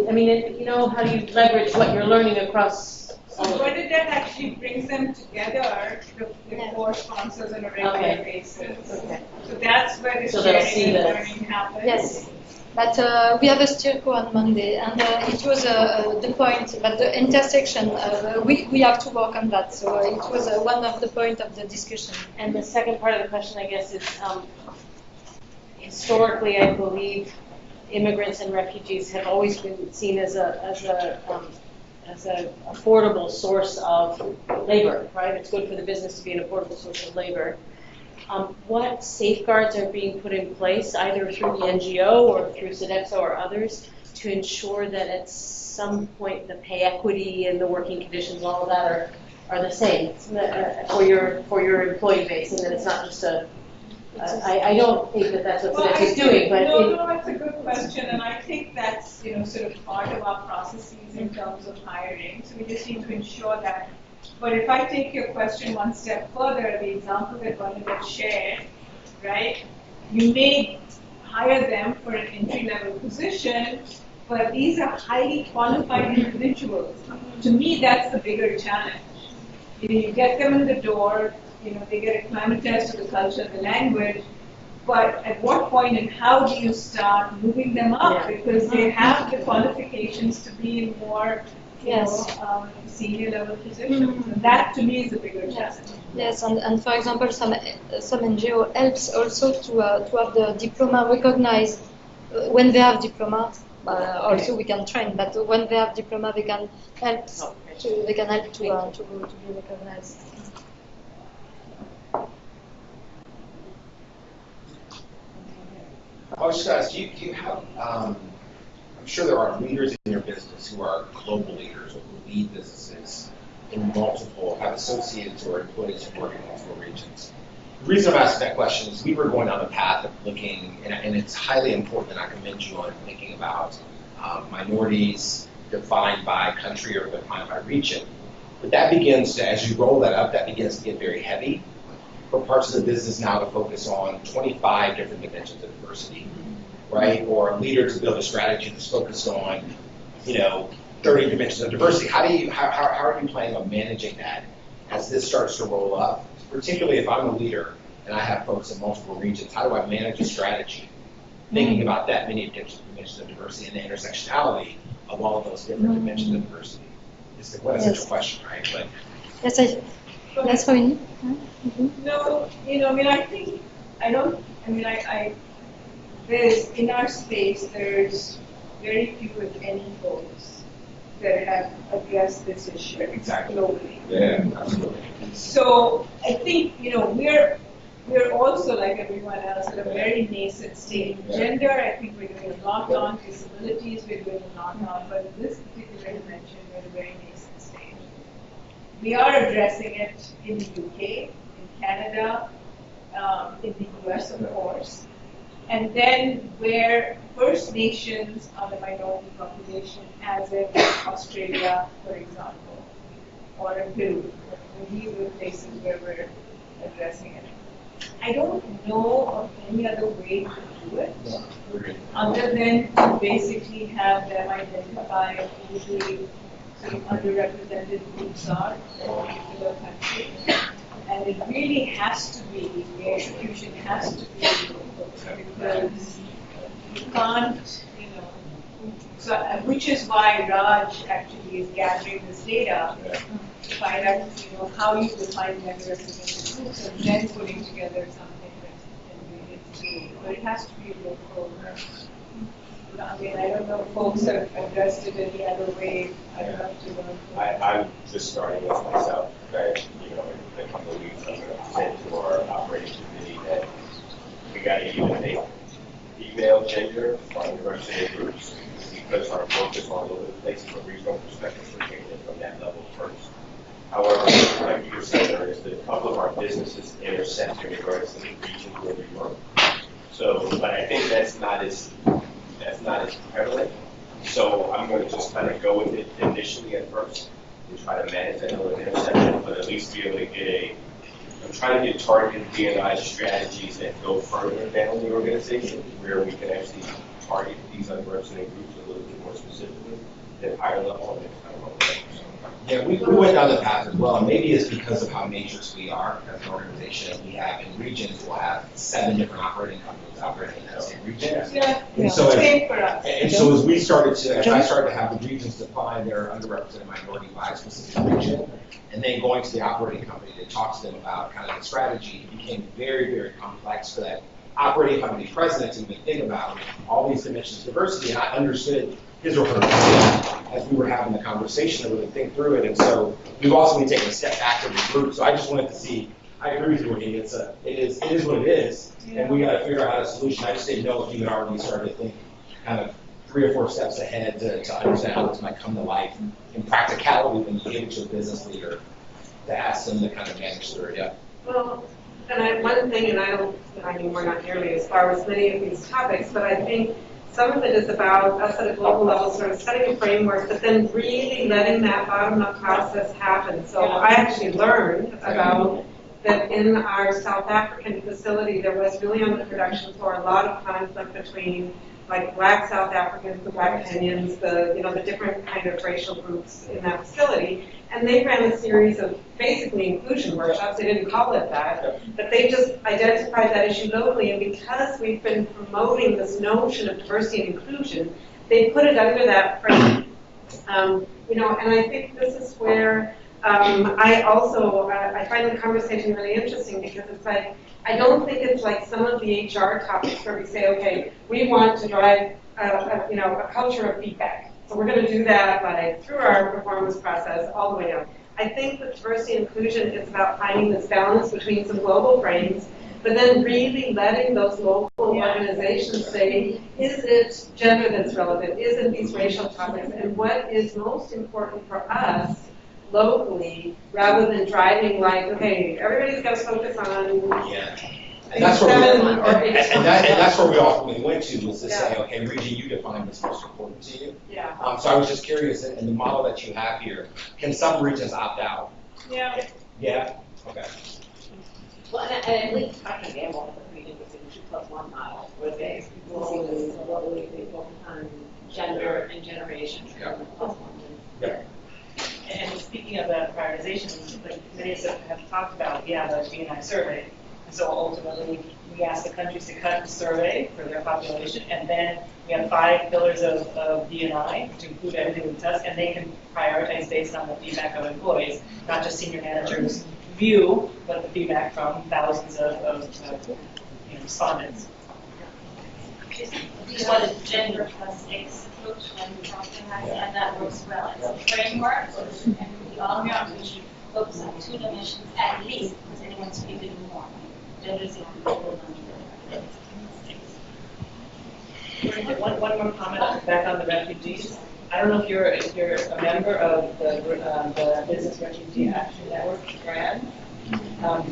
I mean, you know, how do you leverage what you're learning across? So Bernadette actually brings them together, the 4 sponsors on a regular basis. Okay. So that's where the sharing and learning happens. Yes. But we have a steerco on Monday, and it was the point, but the intersection, we have to work on that. So it was one of the points of the discussion. And the second part of the question, I guess, is historically, I believe immigrants and refugees have always been seen as an affordable source of labor, right? It's good for the business to be an affordable source of labor. What safeguards are being put in place, either through the NGO or through Sodexo or others, to ensure that at some point the pay equity and the working conditions, all of that are the same for your employee base, and that it's not just I don't think that that's what Sodexo is doing, but no, that's a good question, and I think that's sort of part of our processes in terms of hiring. So we just need to ensure that. But if I take your question one step further, the example that Bernadette shared, right? You may hire them for an entry-level position, but these are highly qualified individuals. To me, that's the bigger challenge. You get them in the door, they get acclimatized to the culture, the language, but at what point and how do you start moving them up? Because they have the qualifications to be in more senior level positions. And that to me is a bigger challenge. Yes, and for example, some NGO helps also to have the diploma recognized when they have diploma. Also, we can train, but when they have diploma, they can help to be recognized. I was just asking, do you have, I'm sure there are leaders in your business who are global leaders or who lead businesses in have associates or employees who work in multiple regions. The reason I'm asking that question is we were going down the path of looking, and it's highly important, and I commend you on thinking about minorities defined by country or defined by region. But that begins to, as you roll that up, that begins to get very heavy for parts of the business now to focus on 25 different dimensions of diversity, right? Or a leader to build a strategy that's focused on, 30 dimensions of diversity. How are you planning on managing that as this starts to roll up, particularly if I'm a leader and I have folks in multiple regions, how do I manage a strategy? Thinking about that many dimensions of diversity and the intersectionality of all of those different dimensions of diversity. It's the quintessential question, right? But that's how you No, there's, in our space, there's very few, if any, folks that have addressed this issue globally. Yeah, absolutely. So I think, we're also, like everyone else, at a very nascent stage. Gender, I think we're doing a lot on. Disabilities, we're doing a lot on. But in this particular dimension, we're at a very nascent stage. We are addressing it in the UK, in Canada, in the US, of course. And then where First Nations are the minority population, as in Australia, for example, or in Peru. These are places where we're addressing it. I don't know of any other way to do it, other than to basically have them identify who the sort of underrepresented groups are in a particular country. And it really has to be, the execution has to be local, because you can't, so, which is why Raj actually is gathering this data to find out, how you define underrepresented groups, and then putting together something that can be it to. But it has to be local. I mean, I don't know if folks have addressed it any other way. I'd love to learn. I'm just starting with myself, but in a couple of weeks, I'm going to present to our operating committee that we got to even make female gender for underrepresented groups, because our work is all over the place from a regional perspective. We're taking it from that level first. However, like you were saying earlier, is that a couple of our businesses intersect in regards to the region where we work. So, but I think that's not as prevalent. So I'm going to just kind of go with it initially at first and try to manage that little intersection, but at least be able to I'm trying to get targeted D&I strategies that go further down the organization, where we can actually target these underrepresented groups a little bit more specifically at higher level. Yeah, we went down the path as well, and maybe it's because of how matrix we are as an organization. We have in regions, we'll have 7 different operating companies operating in that same region. And so as we started to, as I started to have the regions define their underrepresented minority by a specific region, and then going to the operating company to talk to them about kind of the strategy, it became very, very complex for that operating company president to even think about all these dimensions of diversity, and I understood his or her as we were having the conversation to really think through it. And so we've also been taking a step back to the group. So I just wanted to see, I agree with you, Raheem, it is what it is, and we got to figure out a solution. I just didn't know if you had already started to think kind of 3 or 4 steps ahead to understand how this might come to life in practicality when you give it to a business leader to ask them to kind of manage through it. Yeah. Well, and one thing, and I mean, we're not nearly as far as many of these topics, but I think some of it is about us at a global level sort of setting a framework, but then really letting that bottom-up process happen. So I actually learned about that in our South African facility, there was really on the production floor a lot of conflict between like Black South Africans, the Black Kenyans, the different kind of racial groups in that facility. And they ran a series of basically inclusion workshops. They didn't call it that, but they just identified that issue locally. And because we've been promoting this notion of diversity and inclusion, they put it under that frame. And I think this is where I find the conversation really interesting, because it's like, I don't think it's like some of the HR topics where we say, okay, we want to drive a culture of feedback. So we're going to do that through our performance process all the way down. I think that diversity and inclusion is about finding this balance between some global frames, but then really letting those local organizations say, is it gender that's relevant? Is it these racial topics? And what is most important for us locally, rather than driving like, okay, everybody's got to focus on And that's where we ultimately went to, was to say, okay, region, you define what's most important to you. Yeah. So I was just curious, in the model that you have here, can some regions opt out? Yeah. Yeah? Okay. Well, and I believe Dr. Gamble has a meeting with the 2+1 model, where they globally they focus on gender and generation. Yeah. And speaking of that prioritization, like many countries have talked about, we have a B&I survey. And so ultimately, we ask the countries to cut the survey for their population, and then we have 5 pillars of D&I to include everything we test, and they can prioritize based on the feedback of employees, not just senior managers' view, but the feedback from thousands of respondents. We want a gender plus X approach when we talk to us, and that works well. It's a framework, and we all know we should focus on 2 dimensions at least, because anyone speaking more. Gender is One more comment back on the refugees. I don't know if you're a member of the Business Refugee Action Network brand.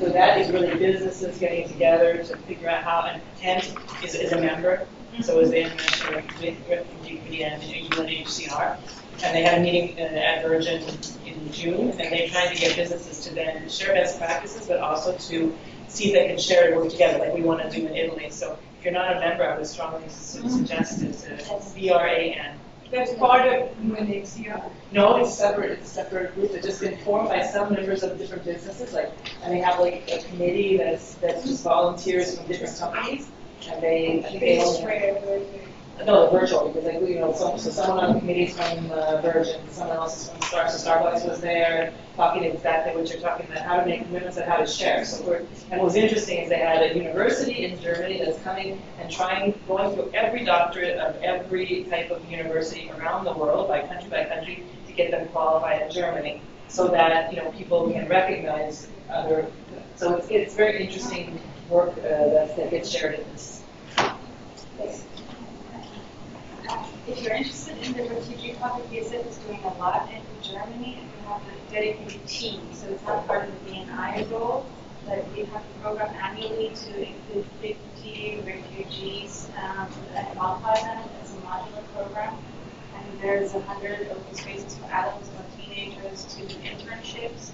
So that is really businesses getting together to figure out how, and Tent is a member, so is the International Refugee Committee and UNHCR. And they had a meeting at Virgin in June, and they're trying to get businesses to then share best practices, but also to see if they can share and work together, like we want to do in Italy. So if you're not a member, I would strongly suggest it to BRAN. That's part of UNHCR? No, it's separate. It's a separate group. It's just been formed by some members of different businesses, and they have like a committee that's just volunteers from different companies, and they I think they only no, virtual, because so someone on the committee is from Virgin, someone else is from Starbucks was there, talking exactly what you're talking about, how to make commitments and how to share. And what was interesting is they had a university in Germany that's coming and going through every doctorate of every type of university around the world, by country, to get them qualified in Germany, so that people can recognize other. So it's very interesting work that gets shared in this. If you're interested in the refugee topic, BSF is doing a lot in Germany, and we have a dedicated team. So it's not part of the BNI role, but we have a program annually to include 50 refugees and qualify them as a modular program. And there's 100 open spaces for adults or teenagers to do internships.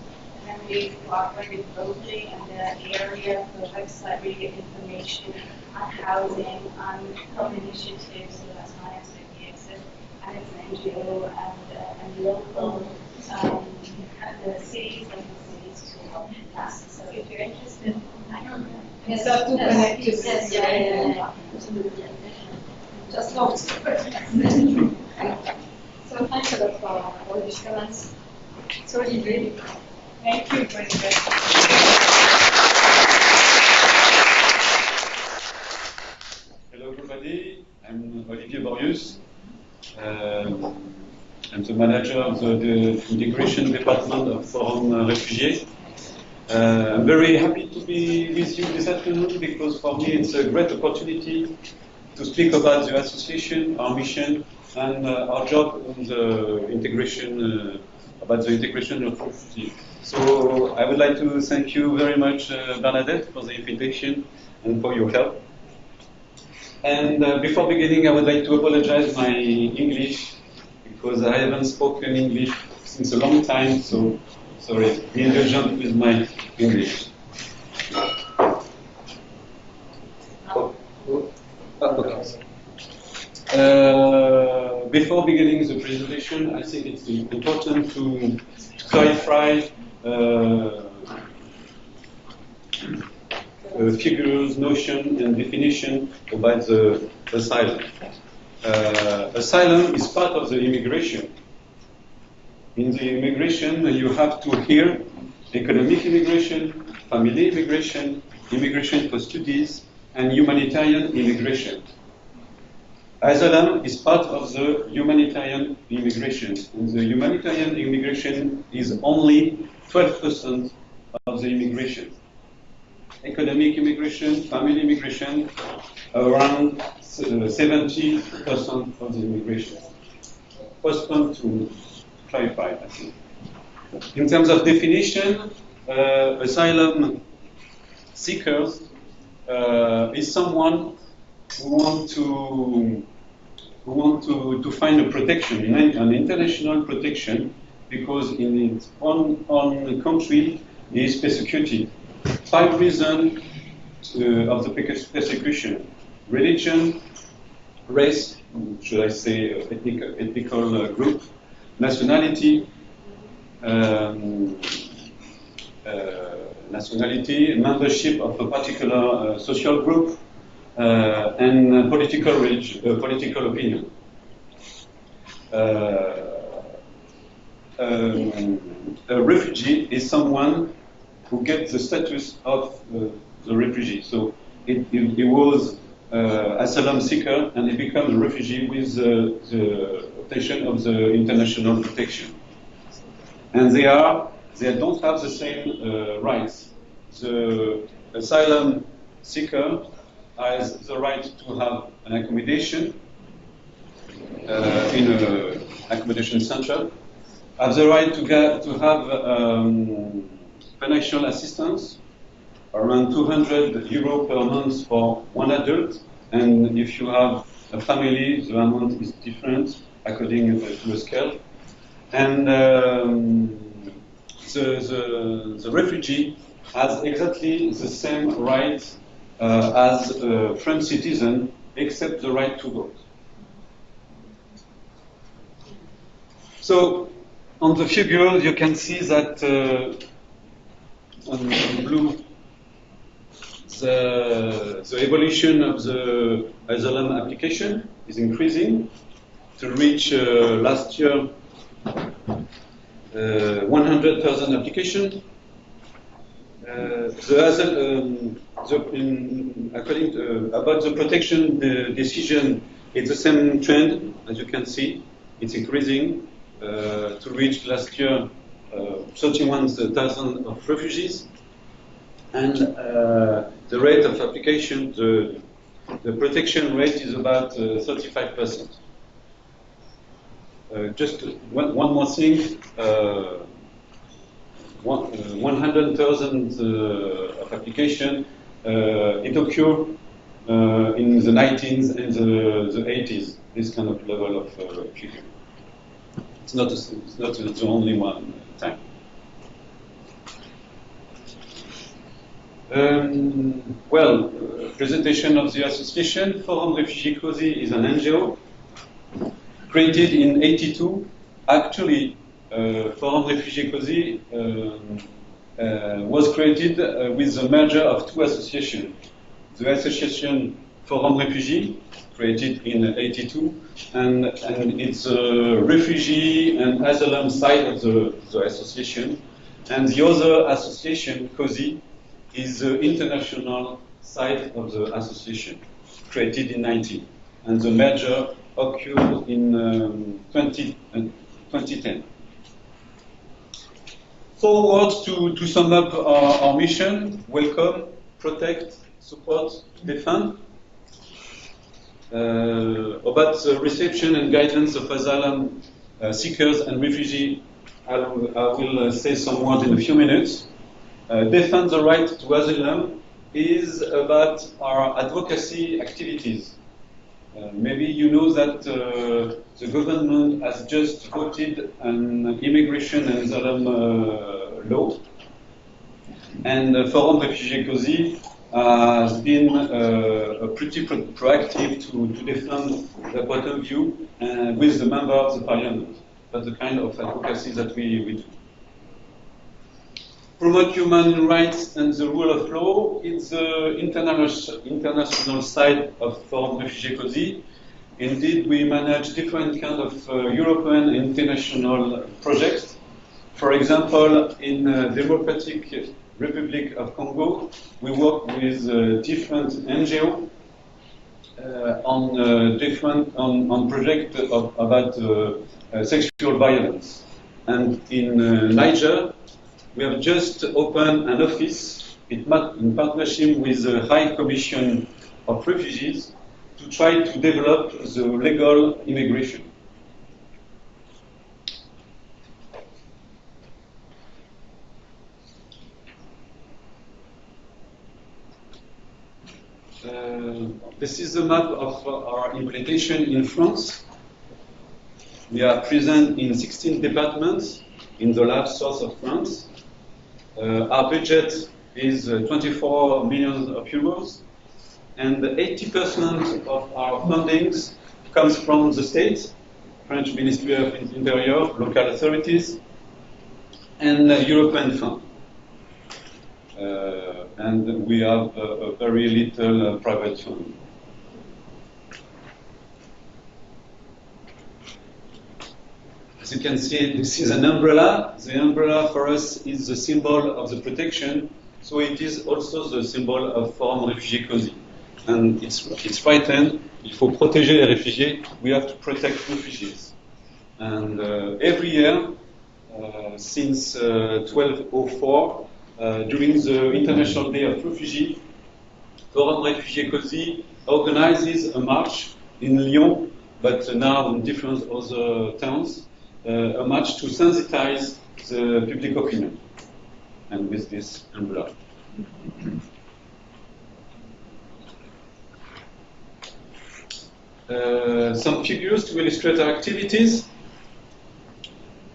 And then we cooperate globally in the area for the website where you get information on housing, on home initiatives, so that's my aspect. And it's an NGO and local the cities and the cities to help us. So if you're interested, I don't know. Yes, up to connect to yes, yeah. Just notes. So thanks a lot for all these comments. It's really great. Thank you very much. Hello everybody, I'm Olivier Borius. I'm the manager of the integration department of Forum Refugees. I'm very happy to be with you this afternoon because for me it's a great opportunity to speak about the association, our mission, and our job on the integration, about the integration of refugees. So I would like to thank you very much, Bernadette, for the invitation and for your help. And before beginning, I would like to apologize my English because I haven't spoken English since a long time, so sorry, be indulgent with my English. Before beginning the presentation, I think it's important to clarify figures, notion, and definition about the asylum. Asylum is part of the immigration. In the immigration, you have to hear economic immigration, family immigration, immigration for studies, and humanitarian immigration. Asylum is part of the humanitarian immigration, and the humanitarian immigration is only 12% of the immigration. Economic immigration, family immigration, around 70% of the immigration. First point to clarify, I think. In terms of definition, asylum seekers is someone who want to find a protection, an international protection, because in its own country he is persecuted. 5 reasons of the persecution: religion, race, should I say ethnical group, nationality, nationality, membership of a particular social group, and political opinion. A refugee is someone who gets the status of the refugee. So he was asylum seeker and he becomes a refugee with the obtention of the international protection. And they don't have the same rights. The asylum seeker has the right to have an accommodation in an accommodation center, have the right to have financial assistance, around 200 euro per month for one adult, and if you have a family, the amount is different according to a scale. And the refugee has exactly the same right as a French citizen, except the right to vote. So, on the figure, you can see that on blue, the evolution of the asylum application is increasing to reach last year 100,000 applications. According to about the protection decision, it's the same trend as you can see. It's increasing to reach last year 31,000 of refugees, and the rate of application, the protection rate is about 35%. Just one more thing. 100,000 of application, it occurred in the 90s and the 80s, this kind of level of figure. It's not the only one time. Presentation of the association. Forum Refugee Cozy is an NGO created in '82. Actually, Forum Refugee Cozy was created with the merger of two associations. The association Forum Refugee, created in '82, and it's a refugee and asylum side of the association. And the other association, Cozy, is the international side of the association, created in '90. And the merger occurred in 2010. 4 words to sum up our mission: welcome, protect, support, defend. About the reception and guidance of asylum seekers and refugees, I will say some words in a few minutes. Defend the right to asylum is about our advocacy activities. Maybe you know that the government has just voted an immigration and asylum law, and Forum Refugee Cozy has been pretty proactive to defend the point of view with the member of the parliament. That's the kind of advocacy that we do. Promote human rights and the rule of law. It's the international side of Forum Refugee Cozy. Indeed, we manage different kinds of European and international projects. For example, in Democratic Republic of Congo, we work with different NGOs on projects about sexual violence. And in Niger, we have just opened an office in partnership with the High Commission of Refugees to try to develop the legal immigration. This is the map of our implementation in France. We are present in 16 departments in the large south of France. Our budget is 24 million euros, and 80% of our fundings comes from the state, French Ministry of Interior, local authorities, and European Fund. and we have a very little private fund. As you can see, this is an umbrella. The umbrella for us is the symbol of the protection, so it is also the symbol of Forum Réfugiés COSI. And it's written, il faut protéger les réfugiés, we have to protect refugees. And every year, since 1204, during the International Day of Refugee, Forum Réfugiés COSI organizes a march in Lyon, but now in different other towns, a march to sensitize the public opinion, and with this envelope. Some figures to illustrate our activities.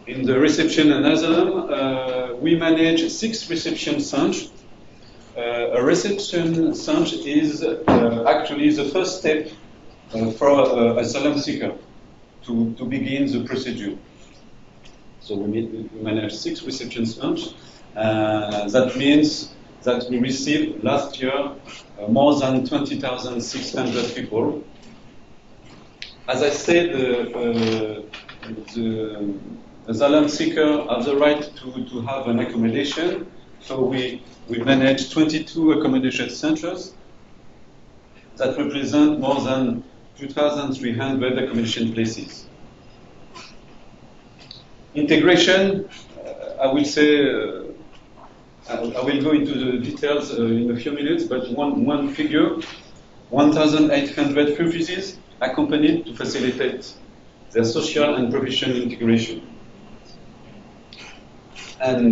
In the reception and asylum, we manage 6 reception centers. A reception center is actually the first step for an asylum seeker to begin the procedure. So we manage 6 reception centers. That means that we received last year more than 20,600 people. As I said, the asylum seeker have the right to have an accommodation. So we manage 22 accommodation centers that represent more than 2,300 accommodation places. Integration, I will say, I will go into the details in a few minutes, but one figure, 1,800 refugees accompanied to facilitate their social and professional integration. And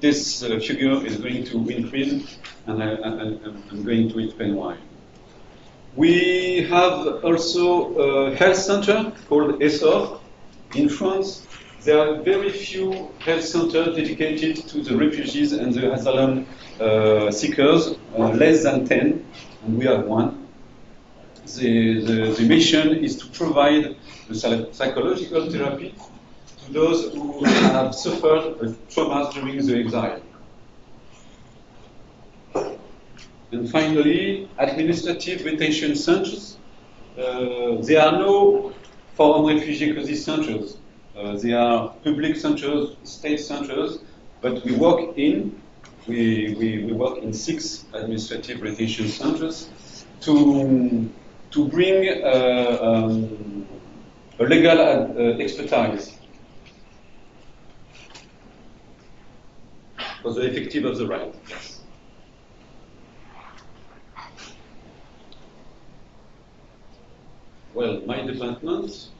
this figure is going to increase, and I'm going to explain why. We have also a health center called ESOR in France. There are very few health centers dedicated to the refugees and the asylum seekers, less than 10, and we have one. The mission is to provide the psychological therapy to those who have suffered traumas during the exile. And finally, administrative retention centers. There are no Forum Réfugiés COSI centers. They are public centers, state centers, but we work in 6 administrative retention centers to bring a legal expertise for the effective of the right. Yes. Well, my department,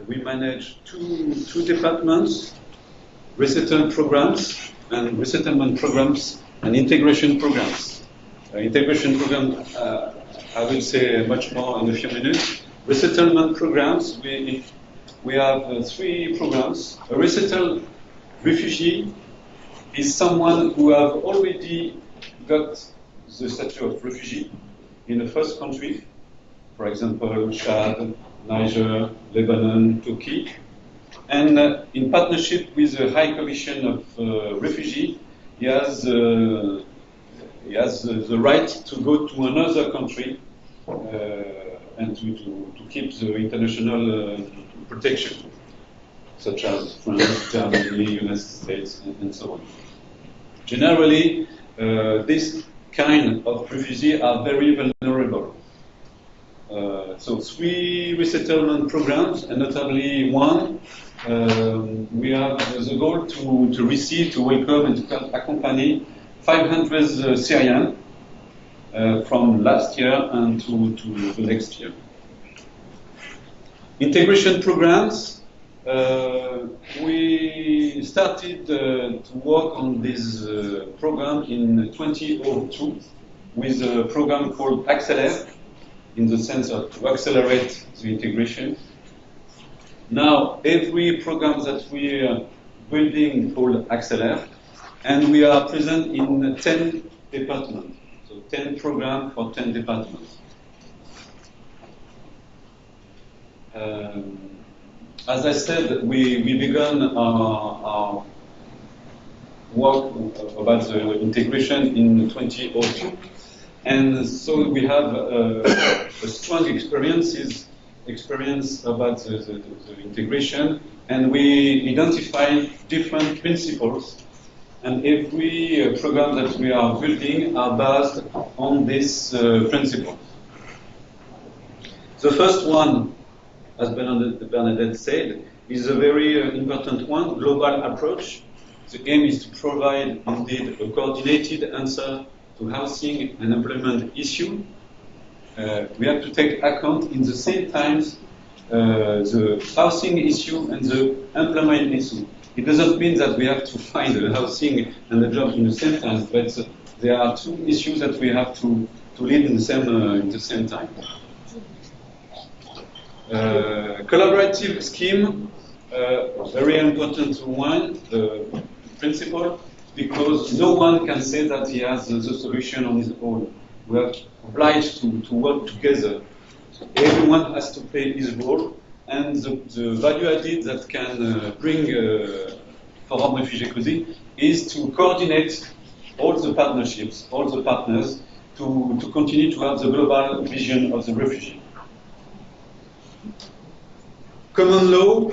we manage two departments, resettlement programs and integration programs. Integration program, I will say much more in a few minutes. Resettlement programs, we have 3 programs. A resettled refugee is someone who have already got the status of refugee in the first country, for example, Chad, Niger, Lebanon, Turkey, and in partnership with the High Commission of Refugee, he has the right to go to another country and to keep the international protection, such as France, Germany, United States, and so on. Generally, this kind of refugees are very vulnerable. So 3 resettlement programs, and notably one, we have the goal to receive, to welcome, and to accompany 500 Syrians from last year and to the next year. Integration programs, we started to work on this program in 2002 with a program called Accelerate, in the sense of to accelerate the integration. Now, every program that we are building called Accelerate, and we are present in 10 departments. So 10 programs for 10 departments. As I said, we began our work about the integration in 2002. And so we have a strong experience about the integration, and we identify different principles. And every program that we are building are based on these principles. The first one, as Bernadette said, is a very important one, global approach. The aim is to provide, indeed, a coordinated answer to housing and employment issue. We have to take account in the same times the housing issue and the employment issue. It doesn't mean that we have to find the housing and the job in the same time, but there are two issues that we have to lead in the same time. Collaborative scheme, very important one, principle, because no one can say that he has the solution on his own. We are obliged to work together. Everyone has to play his role, and the value added that can bring Forum Réfugiés Cosy is to coordinate all the partnerships, all the partners, to continue to have the global vision of the refugee. Common law.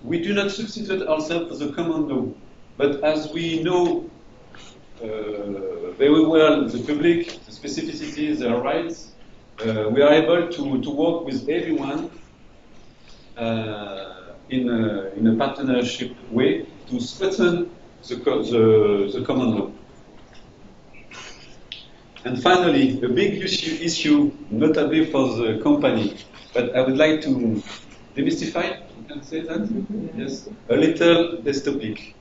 We do not substitute ourselves for the common law, but as we know very well the public, the specificities, their rights, we are able to work with everyone in a partnership way to strengthen the common law. And finally, a big issue, notably for the company, but I would like to demystify, you can say that? Yes, a little this topic.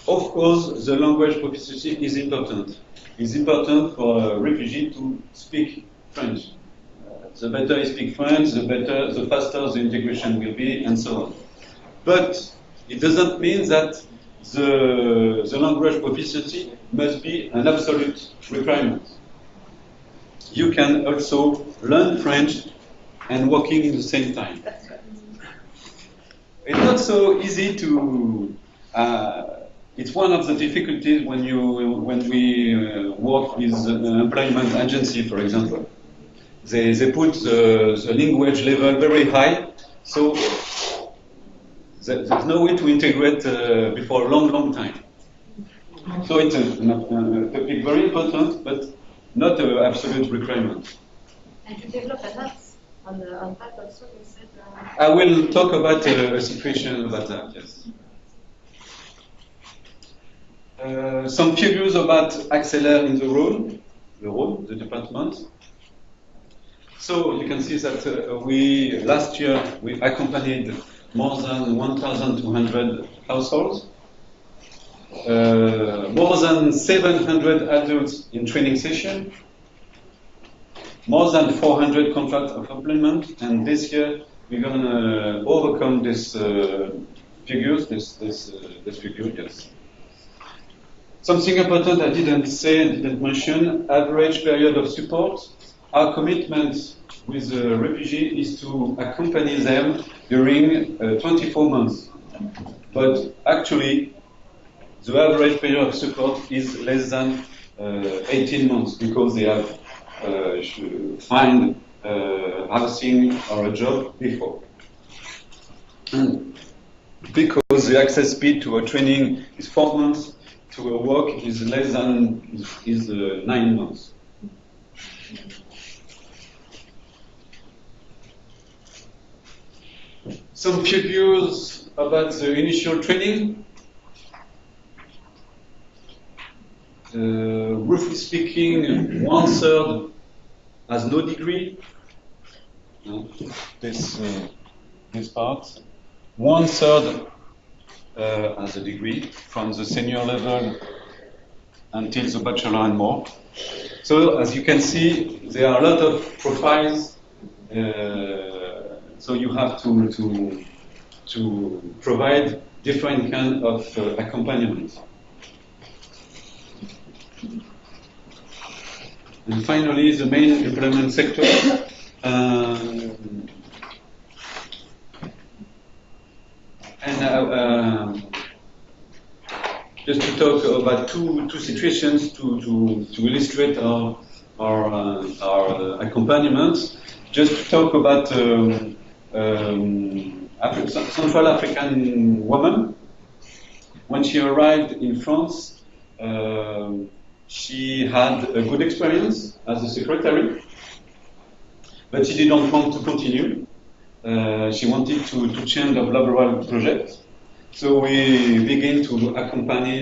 Of course, the language proficiency is important. It's important for a refugee to speak French. The better he speaks French, the faster the integration will be, and so on. But it doesn't mean that the language proficiency must be an absolute requirement. You can also learn French and working in the same time. It's not so easy to. It's one of the difficulties when we work with an employment agency, for example. They put the language level very high, so there's no way to integrate before a long time. So it's a topic very important, but not an absolute requirement. And to develop an app on that also, you said. I will talk about a situation about that, yes. Some figures about Acceler in the Rhône, the department. So you can see that last year we accompanied more than 1,200 households, more than 700 adults in training session, more than 400 contracts of employment, and this year we're going to overcome this figures, this figure, yes. Something important I didn't say and didn't mention, average period of support. Our commitment with the refugee is to accompany them during 24 months. But actually, the average period of support is less than 18 months because they have find housing or a job before. And because the access speed to a training is 4 months, to a work is less than 9 months. Some figures about the initial training. Roughly speaking, 1/3 has no degree. This part. 1/3 has a degree from the senior level until the bachelor and more. So as you can see, there are a lot of profiles. So you have to provide different kind of accompaniment. And finally, the main employment sector. I And just to talk about two situations to illustrate our accompaniment. Just to talk about Central African woman. When she arrived in France, she had a good experience as a secretary, but she didn't want to continue. She wanted to change the laboral project. So we began to accompany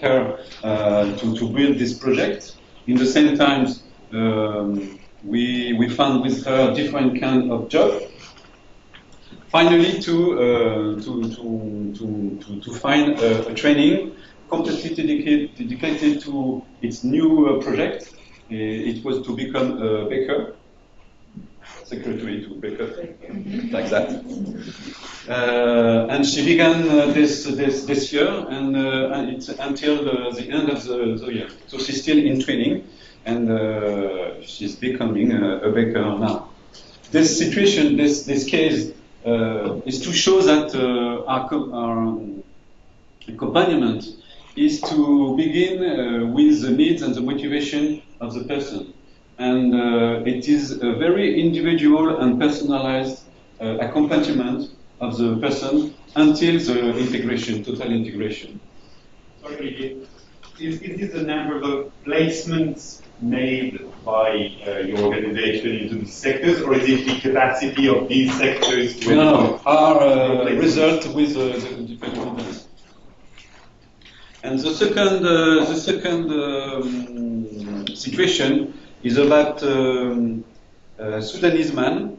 her to build this project. In the same time, we found with her different kind of job. Finally, to find a training completely dedicated to its new project. It was to become a baker, secretary to baker, like that. And she began this year, and it's until the end of the year. So she's still in training, and she's becoming a baker now. This situation, this case, is to show that our accompaniment is to begin with the needs and the motivation of the person. And it is a very individual and personalized accompaniment of the person until the integration, total integration. Sorry, is this the number of placements made by your organization into these sectors, or is it the capacity of these sectors to... No, our result with the different companies. And the second situation is about Sudanese man.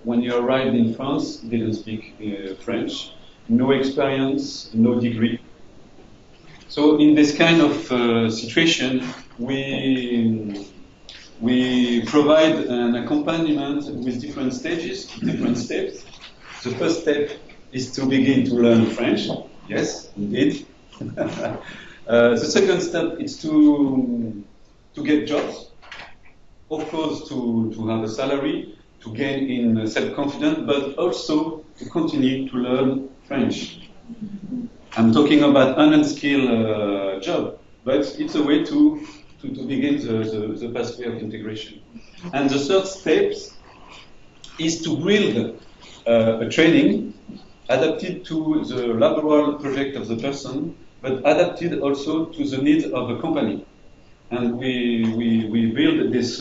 When you arrived in France, didn't speak French, no experience, no degree. So in this kind of situation, we provide an accompaniment with different stages, different steps. The first step is to begin to learn French. Yes, indeed. The second step is to get jobs. Of course, to have a salary, to gain in self-confidence, but also to continue to learn French. I'm talking about an unskilled job, but it's a way to begin the pathway of integration. And the third step is to build a training adapted to the laboral project of the person, but adapted also to the needs of the company. And we build this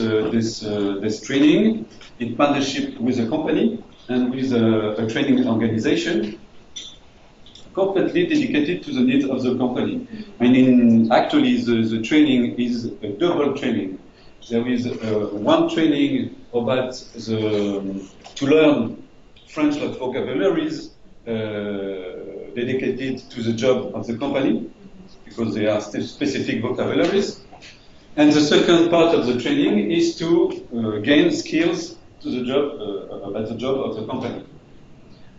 training in partnership with a company and with a training organization, completely dedicated to the needs of the company. And actually, the training is a double training. There is one training about to learn French vocabularies dedicated to the job of the company, because they are still specific vocabularies. And the second part of the training is to gain skills to the job, about the job of the company.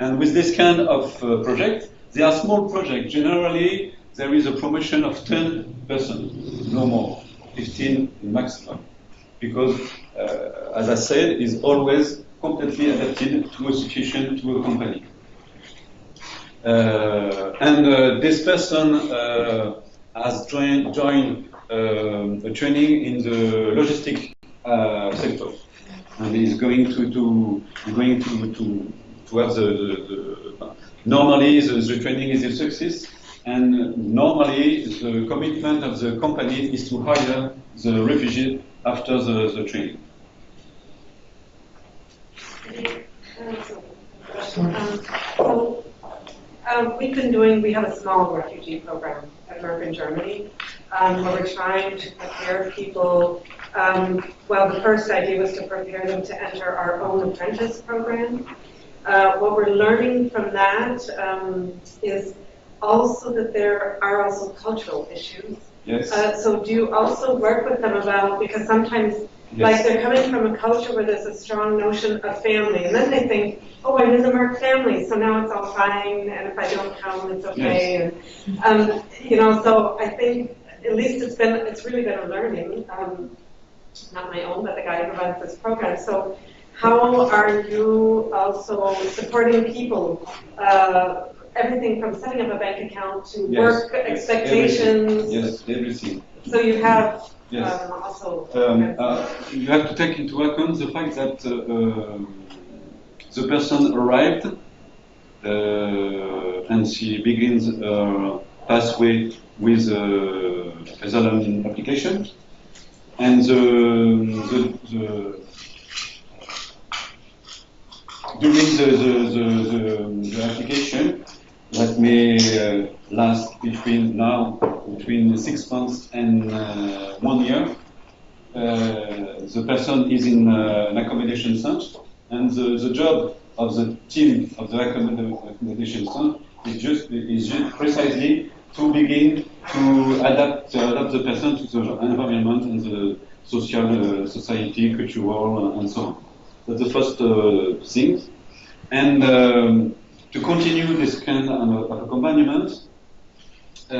And with this kind of project, they are small projects. Generally, there is a promotion of 10 persons, no more, 15 maximum. Because, as I said, is always completely adapted to a situation, to a company. And this person has joined a training in the logistic sector, and is going to have normally the training is a success, and normally the commitment of the company is to hire the refugee after the training. We have a small refugee program at Merck in Germany, where we're trying to prepare people. Well, the first idea was to prepare them to enter our own apprentice program. What we're learning from that is also that there are also cultural issues. Yes. So do you also work with them about, because sometimes like they're coming from a culture where there's a strong notion of family, and then they think, oh, I'm in the Merck family, so now it's all fine, and if I don't come, it's okay. Yes. And so I think at least it's really been a learning, not my own, but the guy who runs this program. So how are you also supporting people? Everything from setting up a bank account to work expectations. Yes, everything. So you have also. You have to take into account the fact that the person arrived and she begins her pathway with asylum application, and during the application that may last between 6 months and 1 year, the person is in an accommodation center, and the job of the team of the accommodation center is just precisely to begin to adapt the person to the environment and the social society, cultural, and so on. That's the first thing. And to continue this kind of accompaniment, I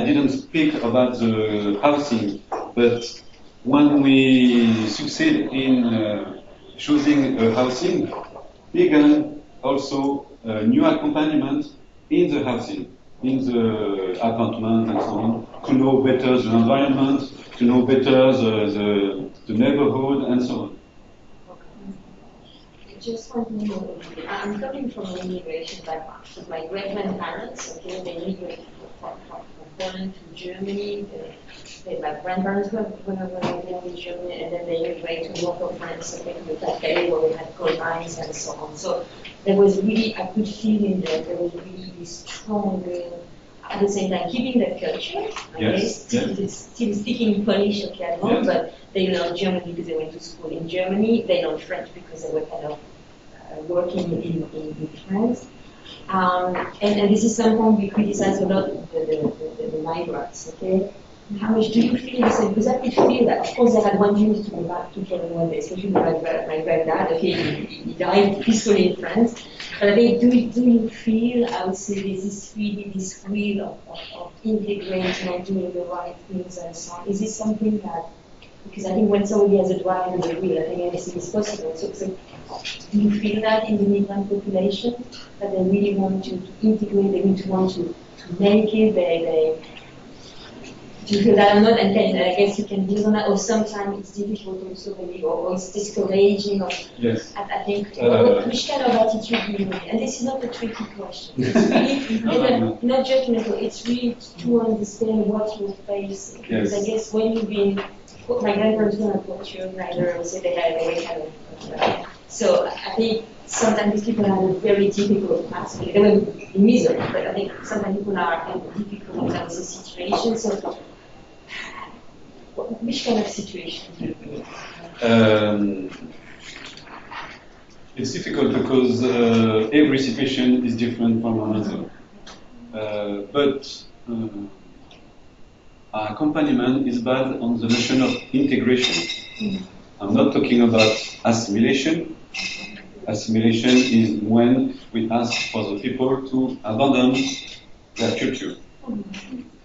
didn't speak about the housing, but when we succeed in choosing a housing, began also new accompaniment in the housing, in the apartment and so on, to know better the environment, to know better the neighborhood and so on. Just one thing, I'm coming from an immigration background. So my great-grandparents, okay, they immigrated from Poland to Germany. My grandparents were in Germany, and then they immigrated to local France, okay, to the Cascade, where we had coal mines and so on. So there was really, I could feel in there was really this strong will. At the same time, keeping that culture, okay, still speaking Polish, okay, at home, but they learned German because they went to school in Germany. They learned French because they were kind of working in France. And this is something we criticize a lot the migrants, okay? How much do you feel the same? Because I could feel that. Of course, they had one dream to go back to Poland one day, especially my granddad, okay, he died peacefully in France. But I think, do you feel, I would say, this will of integrating and doing the right things and so on? Is this something that, because I think when somebody has a drive and a will, I think anything is possible. So do you feel that in the migrant population, that they really want to integrate, they need to want to make it, do you feel that or not? And I guess you can build on that, or sometimes it's difficult also, maybe, or it's discouraging. Or, yes. I think, which kind of attitude do you need? And this is not a tricky question. It's really, not judgmental, it's really to understand what you're facing. Because I guess when you've been, my grandparents don't approach you, neither say they had a so I think sometimes these people have a very difficult past. They were in misery, but I think sometimes people are in difficult in terms of situation. So which kind of situation do you mean? It's difficult because every situation is different from another. But our accompaniment is based on the notion of integration. I'm not talking about assimilation. Assimilation is when we ask for the people to abandon their culture.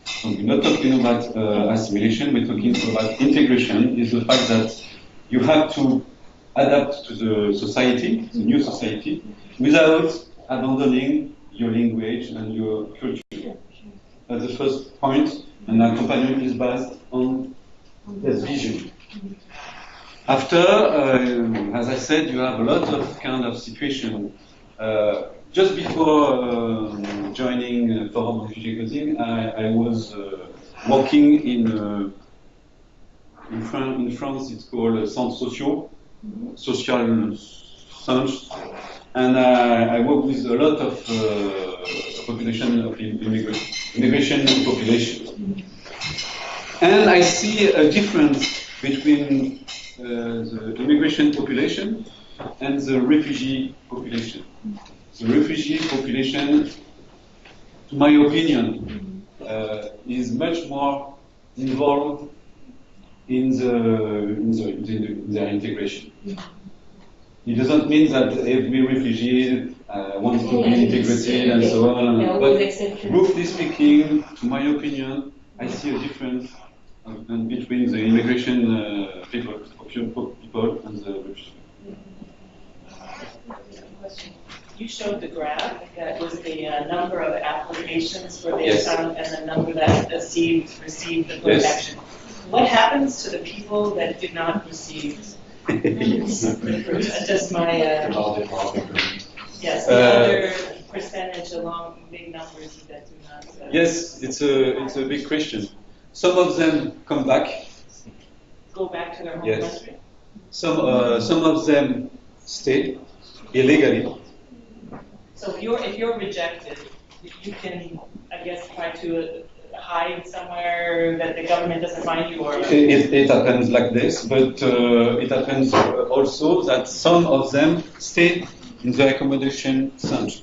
So we're not talking about assimilation, we're talking about integration. Is the fact that you have to adapt to the society, the new society, without abandoning your language and your culture. That's the first point, and our accompaniment is based on this vision. After, as I said, you have a lot of kind of situation. Just before joining Forum Refugee Coding, I was working in France. It's called Centres Sociaux, social centres, and I work with a lot of population of immigration population, and I see a difference between the immigration population and the refugee population. The refugee population, to my opinion, is much more involved in their integration. It doesn't mean that every refugee wants to be integrated and so on. But roughly speaking, to my opinion, I see a difference and between the immigration people and the refugee. You showed the graph that was the number of applications for the Yes. asylum and the number that received the protection. Yes. What happens to the people that did not receive? Just my yes, the other percentage along big numbers that do not. Yes, it's a big question. Some of them come back. Go back to their home Yes. country. Some of them stay illegally. So if you're rejected, you can, I guess, try to hide somewhere that the government doesn't find you, or It happens like this, but it happens also that some of them stay in the accommodation center.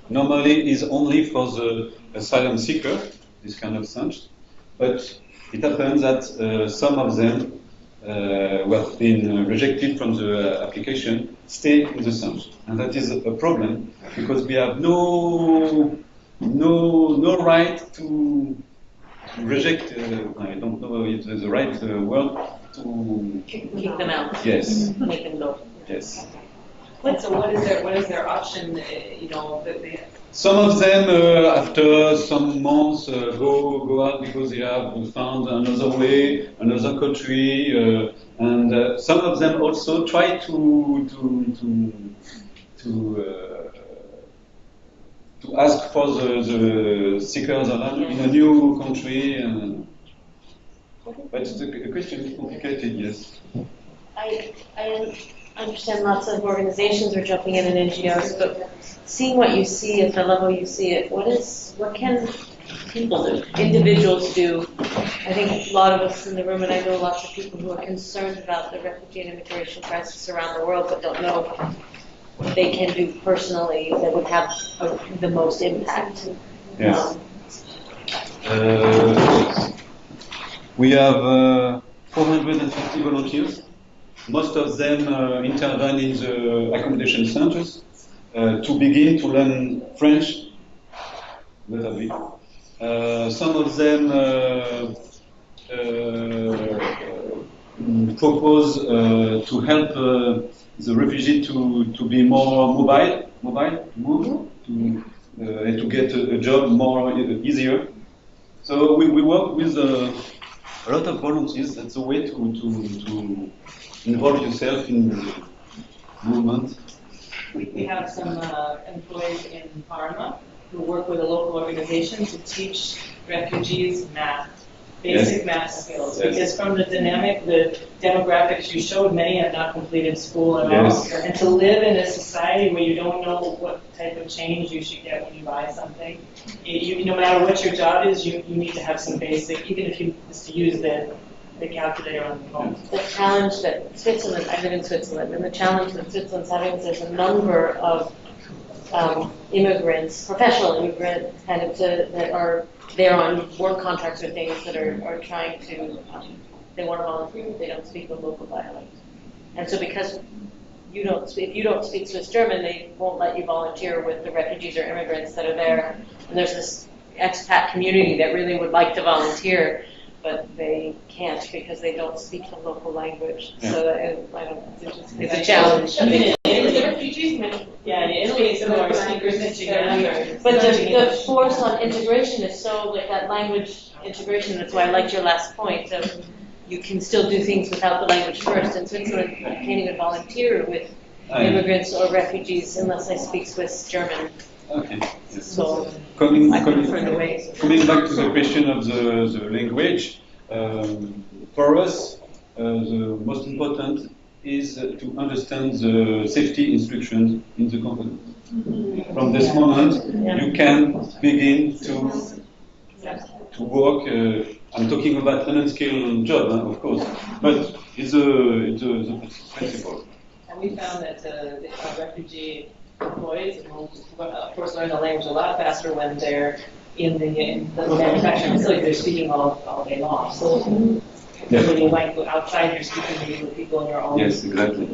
Normally, it's only for the asylum seeker, this kind of center, but it happens that some of them who have been rejected from the application stay in the center, and that is a problem because we have no right to reject. I don't know if there's the right word to kick them out. Yes. Make them go. Yes. So what is their option? Some of them, after some months, go out because they have found another way, another country, and some of them also try to ask for the seekers asylum in a new country. But the question is complicated, yes. I understand lots of organizations are jumping in and NGOs, but seeing what you see at the level you see it, what can people do, individuals do? I think a lot of us in the room, and I know lots of people who are concerned about the refugee and immigration crisis around the world, but don't know what they can do personally that would have the most impact. Yes. We have 450 volunteers. Most of them intervene in the accommodation centers to begin to learn French, notably. Some of them propose to help the refugee to be more move, and to get a job more easier. So we work with a lot of volunteers. That's a way to involve yourself in the movement. We have some employees in Parma who work with a local organization to teach refugees math, basic math skills. Yes. Because from the demographics you showed, many have not completed school at all. Yes. And to live in a society where you don't know what type of change you should get when you buy something, no matter what your job is, you need to have some basic, even if you just to use the calculator on the phone. The challenge that Switzerland, I live in Switzerland, and the challenge that Switzerland's having is there's a number of immigrants, professional immigrants, kind of that are there on work contracts or things that are trying to, they want to volunteer, but they don't speak the local dialect. And so because if you don't speak Swiss German, they won't let you volunteer with the refugees or immigrants that are there. And there's this expat community that really would like to volunteer, but they can't because they don't speak the local language. Yeah. So I don't know, it's a challenge. I mean, the refugees, yeah, in Italy, some of our speakers together. But the force on integration is so, like that language integration, that's why I liked your last point of you can still do things without the language first. In Switzerland, you can't even volunteer with immigrants or refugees unless I speak Swiss German. Okay. Yes. So coming back to the question of the language, for us, the most important is to understand the safety instructions in the company. From this moment, you can begin to work. I'm talking about an unskilled job, of course, but it's a principle. And we found that the refugee employees will, of course, learn the language a lot faster when they're in the manufacturing facility. They're speaking all day long. So when you might go outside, you're speaking maybe with people in your own. Yes, exactly.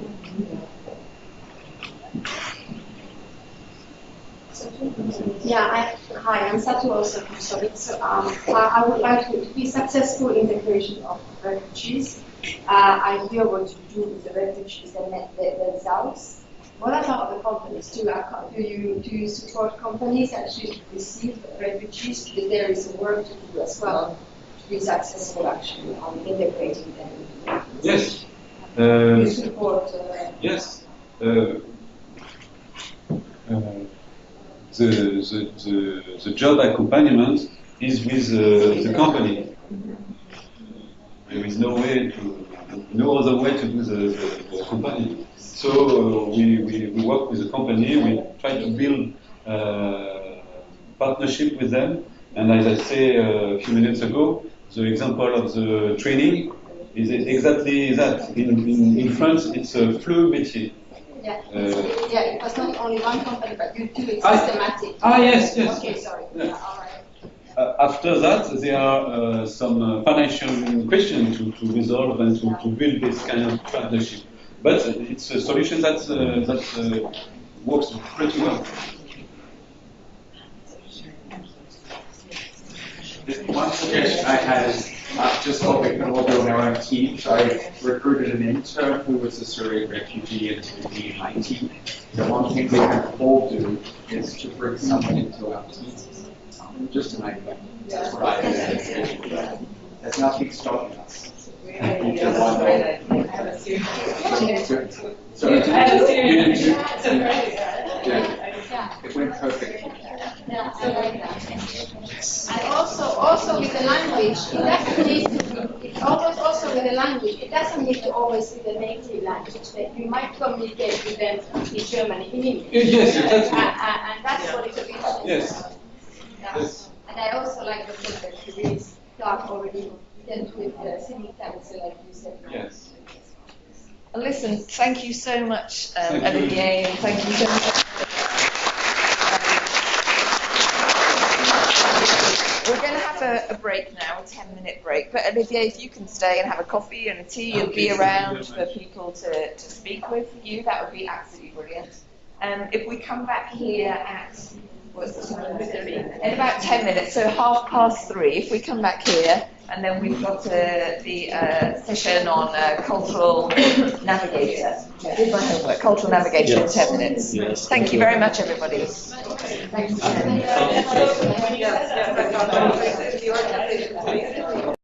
So Yeah, hi, I'm Satu also from Solid. So I would like to be successful in the creation of refugees. I hear what you do with the refugees and themselves. What about the companies too? Do you support companies actually to receive refugees? Because there is work to do as well to be successful actually on integrating them. Yes. Do you support? Yes. The job accompaniment is with the company. There is no other way to do the company. So we work with the company. We try to build partnership with them. And as I say a few minutes ago, the example of the training is exactly that. In France, it's a fleu métier. Yeah, it was not only one company, but you do it systematic. Yes. Okay, sorry. Yes. Yeah, all right. After that, there are some financial questions to resolve and to build this kind of partnership. But it's a solution that works pretty well. One suggestion I had is just what we can all do in our own teams. I recruited an intern who was a Syrian refugee in 2019. So one thing we can all do is to bring someone into our teams. Just to make them right. There's nothing stopping us. It went perfect. Yeah, I like that. And also with the language, it doesn't need to be, it's always also with the language, it doesn't need to always be the native language, that you might communicate with them in Germany, in English. Yes, exactly. And that's what it's about. Yes. Yeah. Yes. And I also like the fact that you really start already with the city council, like you said. Yes. Listen, thank you so much, Olivier, and thank you so much. We're going to have a break now, a 10-minute break. But Olivier, if you can stay and have a coffee and a tea and be around for people to speak with you, that would be absolutely brilliant. If we come back here at, in about 10 minutes, so 3:30, if we come back here, and then we've got the session on cultural navigator. I did my homework, cultural navigator in 10 minutes. Yes. Thank you very much, everybody. Thank you.